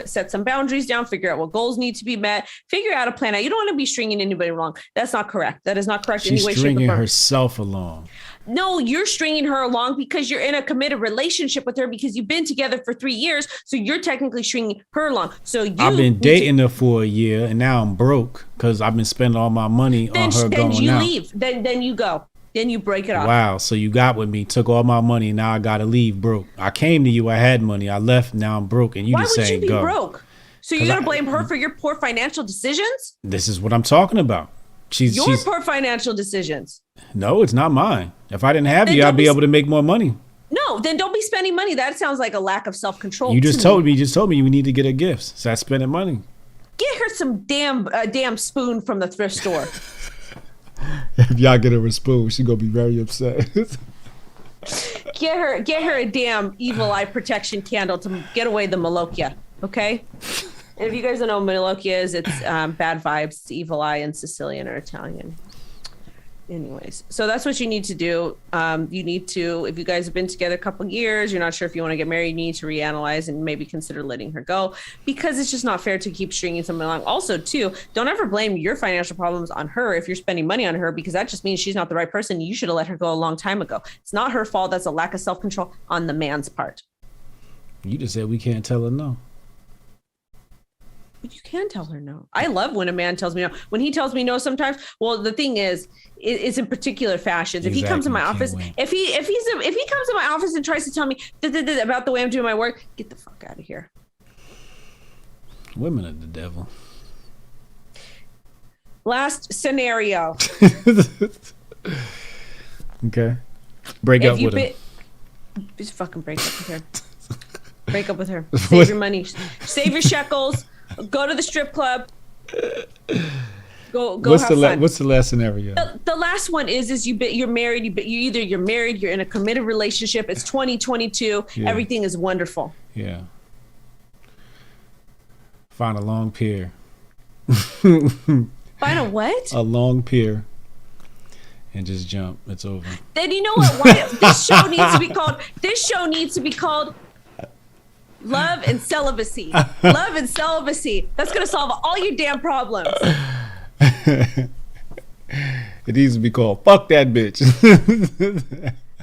set some boundaries down, figure out what goals need to be met, figure out a plan. You don't want to be stringing anybody along. That's not correct. That is not correct. She's stringing herself along. No, you're stringing her along because you're in a committed relationship with her because you've been together for 3 years. So you're technically stringing her along. So I've been dating her for a year and now I'm broke because I've been spending all my money on her going out. Then you leave. Then you go. Then you break it off. Wow. So you got with me, took all my money. Now I got to leave broke. I came to you. I had money. I left. Now I'm broke. And you just saying go. Why would you be broke? So you're going to blame her for your poor financial decisions? This is what I'm talking about. She's poor financial decisions. No, it's not mine. If I didn't have you, I'd be able to make more money. No, then don't be spending money. That sounds like a lack of self-control. You just told me you need to get her gifts. So that's spending money. Get her some damn spoon from the thrift store. If y'all get her a spoon, she's gonna be very upset. Get her a damn evil eye protection candle to get away the Malokia. Okay. And if you guys don't know what Malokia is, it's bad vibes, it's evil eye in Sicilian or Italian. Anyways, so that's what you need to do. You need to, if you guys have been together a couple of years, you're not sure if you want to get married, you need to reanalyze and maybe consider letting her go because it's just not fair to keep stringing someone along. Also, too, don't ever blame your financial problems on her if you're spending money on her because that just means she's not the right person. You should have let her go a long time ago. It's not her fault. That's a lack of self-control on the man's part. You just said we can't tell her no. But you can tell her no. I love when a man tells me no. When he tells me no sometimes, well, the thing is, it's in particular fashions. If he comes to my office, if he comes to my office and tries to tell me about the way I'm doing my work, get the fuck out of here. Women are the devil. Last scenario. Okay. Break up with her. Just fucking break up with her. Break up with her. Save your money. Save your shekels. Go to the strip club. Go. What's the last scenario? The last one is you're married. You're married. You're in a committed relationship. It's 2022. Yeah. Everything is wonderful. Yeah. Find a long pier. Find a what? A long pier. And just jump. It's over. Then you know what? This show needs to be called Love and Celibacy. Love and Celibacy. That's going to solve all your damn problems. It needs to be called Fuck That Bitch.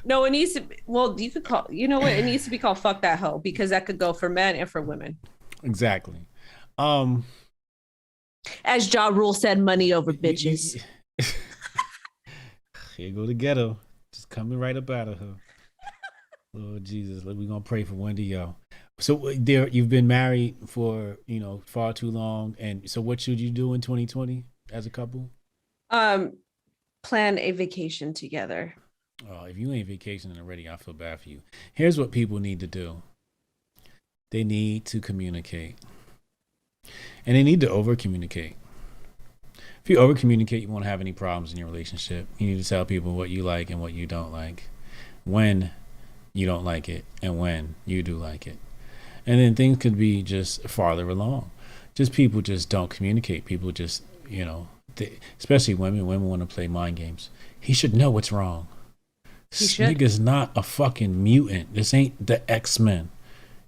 No, it needs to be, well, you could call, you know what? It needs to be called Fuck That Hoe because that could go for men and for women. Exactly. As Ja Rule said, money over bitches. Here go the ghetto. Just coming right up out of her. Lord Jesus, we're going to pray for Wendy O. So you've been married for, far too long. And so what should you do in 2020 as a couple? Plan a vacation together. Oh, if you ain't vacationing already, I feel bad for you. Here's what people need to do. They need to communicate. And they need to over-communicate. If you over-communicate, you won't have any problems in your relationship. You need to tell people what you like and what you don't like. When you don't like it and when you do like it. And then things could be just farther along. Just people just don't communicate. People just, especially women want to play mind games. He should know what's wrong. This nigga's not a fucking mutant. This ain't the X-Men.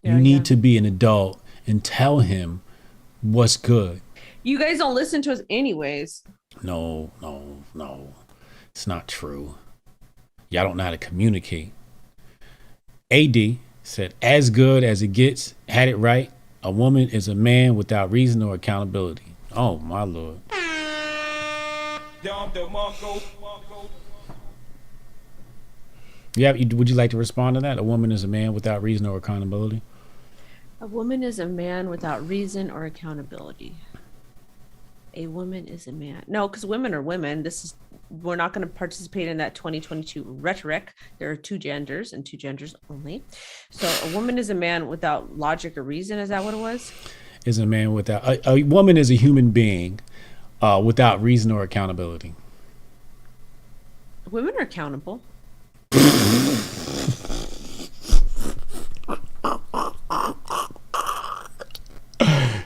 You need to be an adult and tell him what's good. You guys don't listen to us anyways. No. It's not true. Y'all don't know how to communicate. AD said, as good as it gets, had it right. A woman is a man without reason or accountability. Oh, my Lord. Yeah, would you like to respond to that? A woman is a man without reason or accountability? A woman is a man without reason or accountability. A woman is a man. No, because women are women. We're not going to participate in that 2022 rhetoric. There are two genders and two genders only. So a woman is a man without logic or reason. Is that what it was? Is a man without a woman is a human being without reason or accountability. Women are accountable.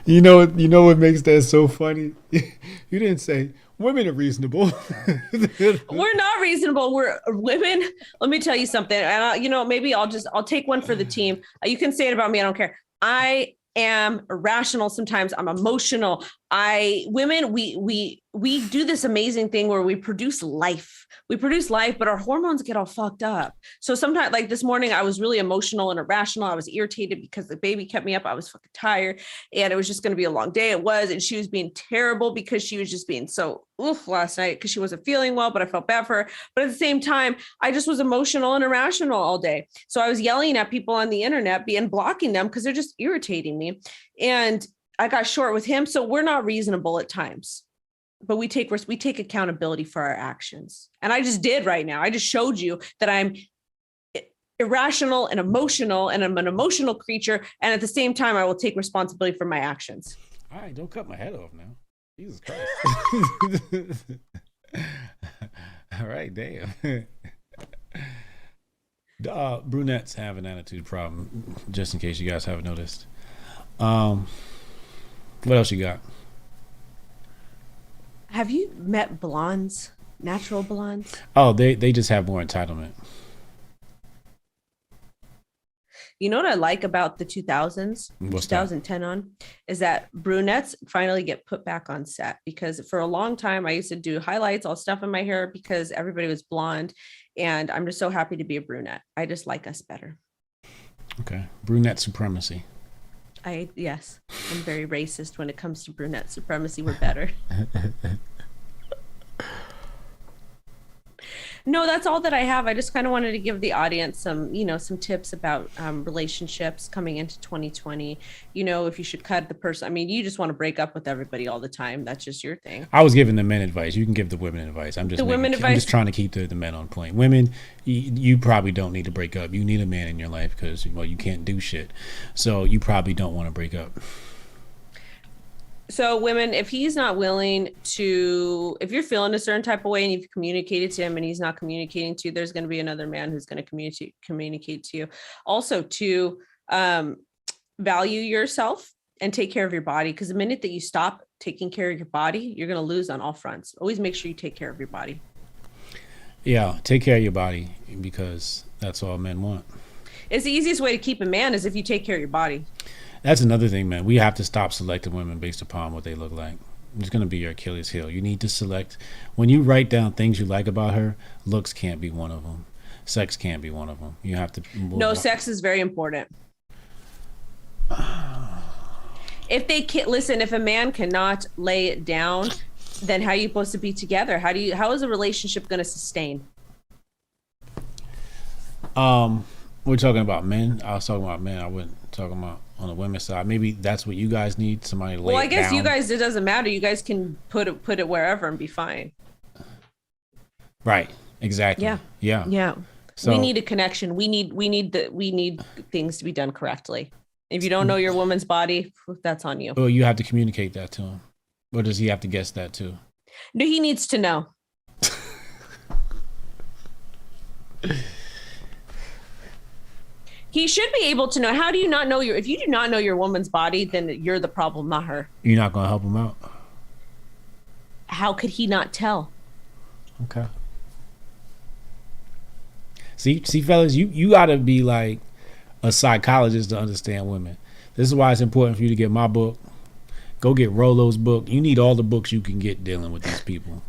You know what makes that so funny? You didn't say women are reasonable. We're not reasonable. We're women. Let me tell you something. And maybe I'll take one for the team. You can say it about me. I don't care. I am irrational. Sometimes I'm emotional. Women, we do this amazing thing where we produce life. We produce life, but our hormones get all fucked up. So sometimes, like this morning, I was really emotional and irrational. I was irritated because the baby kept me up. I was fucking tired, and it was just going to be a long day. It was, and she was being terrible because she was just being so oof last night because she wasn't feeling well. But I felt bad for her. But at the same time, I just was emotional and irrational all day. So I was yelling at people on the internet, blocking them because they're just irritating me, and I got short with him. So we're not reasonable at times, but we take accountability for our actions. And I just did right now. I just showed you that I'm irrational and emotional, and I'm an emotional creature. And at the same time, I will take responsibility for my actions. All right, don't cut my head off now. Jesus Christ. All right, damn. Brunettes have an attitude problem, just in case you guys haven't noticed. What else you got? Have you met blondes, natural blondes? Oh, they just have more entitlement. You know what I like about the 2000s, 2010 on, is that brunettes finally get put back on set, because for a long time I used to do highlights, all stuff in my hair because everybody was blonde, and I'm just so happy to be a brunette. I just like us better. Okay, brunette supremacy. Yes, I'm very racist when it comes to brunette supremacy. We're better. No, that's all that I have. I just kind of wanted to give the audience some tips about relationships coming into 2020. If you should cut the person. I mean, you just want to break up with everybody all the time. That's just your thing. I was giving the men advice. You can give the women advice. I'm just trying to keep the men on point. Women, you probably don't need to break up. You need a man in your life because, you can't do shit. So you probably don't want to break up. So women, if he's not willing to, if you're feeling a certain type of way and you've communicated to him and he's not communicating to you, there's going to be another man who's going to communicate to you. Also to value yourself and take care of your body. Because the minute that you stop taking care of your body, you're going to lose on all fronts. Always make sure you take care of your body. Yeah, take care of your body, because that's all men want. It's the easiest way to keep a man is if you take care of your body. That's another thing, man. We have to stop selecting women based upon what they look like. It's going to be your Achilles heel. You need to select. When you write down things you like about her, looks can't be one of them. Sex can't be one of them. You have to. No, sex is very important. If they can't listen, if a man cannot lay it down, then how are you supposed to be together? How is a relationship going to sustain? We're talking about men. I was talking about men. I wasn't talking about on the women's side. Maybe that's what you guys need. Somebody to lay it down. Well, I guess you guys, it doesn't matter. You guys can put it wherever and be fine. Right. Exactly. Yeah. So we need a connection. We need things to be done correctly. If you don't know your woman's body, that's on you. Well, you have to communicate that to him. Or does he have to guess that too? No, he needs to know. He should be able to know. How do you not know if you do not know your woman's body, then you're the problem, not her. You're not going to help him out? How could he not tell? Okay. See, fellas, you got to be like a psychologist to understand women. This is why it's important for you to get my book. Go get Rolo's book. You need all the books you can get dealing with these people.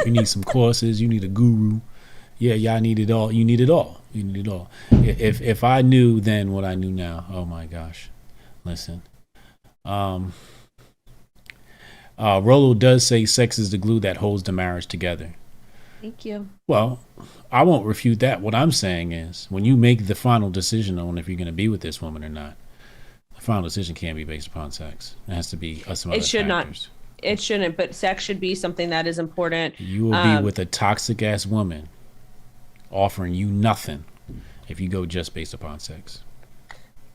You need some courses. You need a guru. Yeah, y'all need it all. You need it all. You need it all. If I knew then what I knew now, oh my gosh. Listen. Rolo does say sex is the glue that holds the marriage together. Thank you. Well, I won't refute that. What I'm saying is, when you make the final decision on if you're going to be with this woman or not, the final decision can't be based upon sex. It has to be some other factors. Not. It shouldn't, but sex should be something that is important. You will be with a toxic ass woman offering you nothing if you go just based upon sex.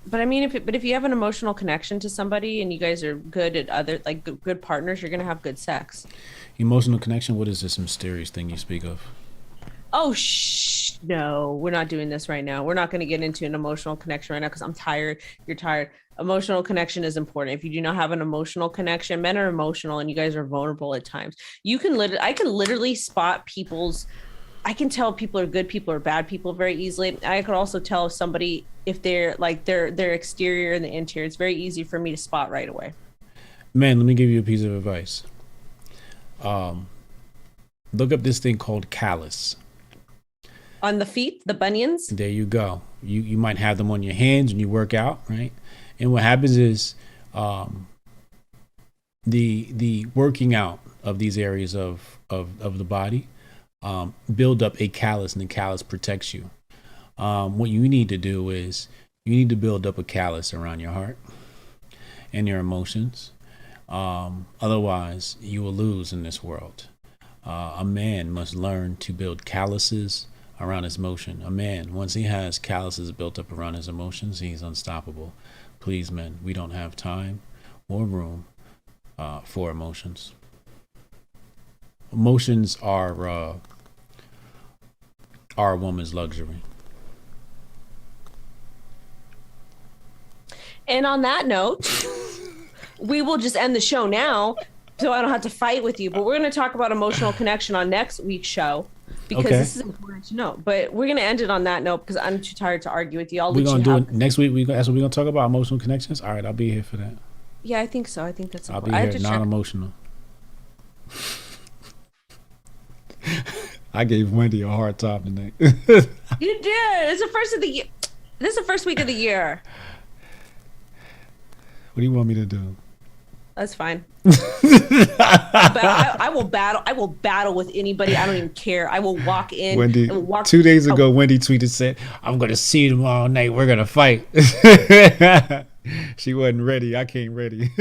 But I mean, if you have an emotional connection to somebody and you guys are good at other, like good partners, you're going to have good sex. Emotional connection? What is this mysterious thing you speak of? Oh, no, we're not doing this right now. We're not going to get into an emotional connection right now because I'm tired. You're tired. Emotional connection is important. If you do not have an emotional connection, men are emotional and you guys are vulnerable at times. I can literally spot I can tell people are good people or bad people very easily. I could also tell somebody if they're like their exterior and the interior. It's very easy for me to spot right away. Man, let me give you a piece of advice. Look up this thing called callus. On the feet, the bunions. There you go. You might have them on your hands when you work out, right? And what happens is the working out of these areas of the body build up a callus, and the callus protects you. What you need to do is you need to build up a callus around your heart and your emotions. Otherwise, you will lose in this world. A man must learn to build calluses around his emotion. A man, once he has calluses built up around his emotions, he's unstoppable. Please, men, we don't have time or room for emotions. Emotions are a woman's luxury. And on that note, we will just end the show now so I don't have to fight with you. But we're going to talk about emotional connection on next week's show because this is important to know. But we're going to end it on that note because I'm too tired to argue with you. We're going to do it next week. That's what we're going to talk about, emotional connections. All right, I'll be here for that. Yeah, I think so. I think that's important. I'll be here, non-emotional. I gave Wendy a hard time tonight. You did. It's the first of the year. This is the first week of the year. What do you want me to do? That's fine. I will battle. I will battle with anybody. I don't even care. I will walk in. Wendy, 2 days ago, Wendy tweeted said, "I'm gonna see you tomorrow night. We're gonna fight." She wasn't ready. I came ready.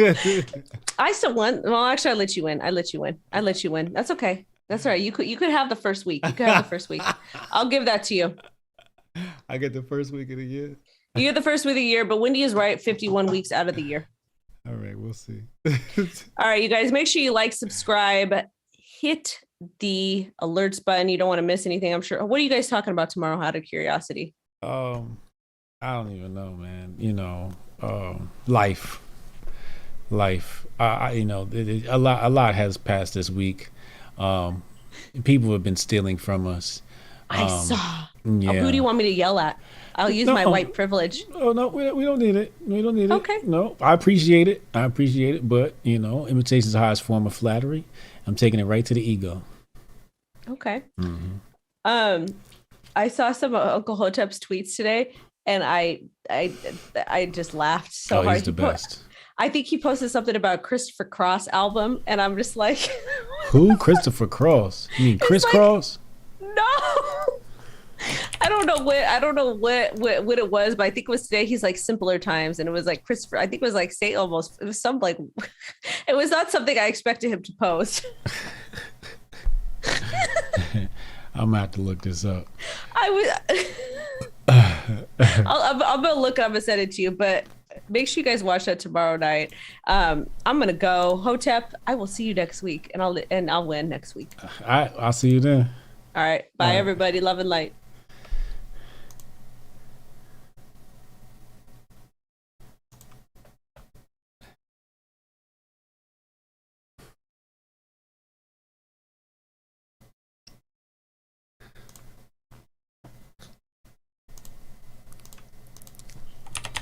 I still won. Well, actually, I let you win. That's okay. That's all right. You could have the first week. You could have the first week. I'll give that to you. I get the first week of the year. You get the first week of the year, but Wendy is right. 51 weeks out of the year. All right, we'll see. All right, you guys, make sure you like, subscribe, hit the alerts button. You don't want to miss anything, I'm sure. What are you guys talking about tomorrow, out of curiosity? I don't even know, man. Life. A lot has passed this week. People have been stealing from us. I saw. Yeah. Who do you want me to yell at? I'll use my white privilege. Oh no, we don't need it. We don't need it. Okay. No, I appreciate it. But imitation is the highest form of flattery. I'm taking it right to the ego. Okay. Mm-hmm. I saw some of Uncle Hotep's tweets today, and I just laughed so hard. He's the best. I think he posted something about Christopher Cross album, and I'm just like, who? Christopher Cross? You mean Chris Cross? No. I don't know what it was, but I think it was today. He's like simpler times, and it was like Christopher. I think it was like Say almost. It was some like, it was not something I expected him to post. I'm gonna have to look this up. I'm gonna look up and send it to you, but make sure you guys watch that tomorrow night. I'm gonna go. Hotep, I will see you next week, and I'll win next week. I'll see you then. All right. Bye, everybody. Love and light.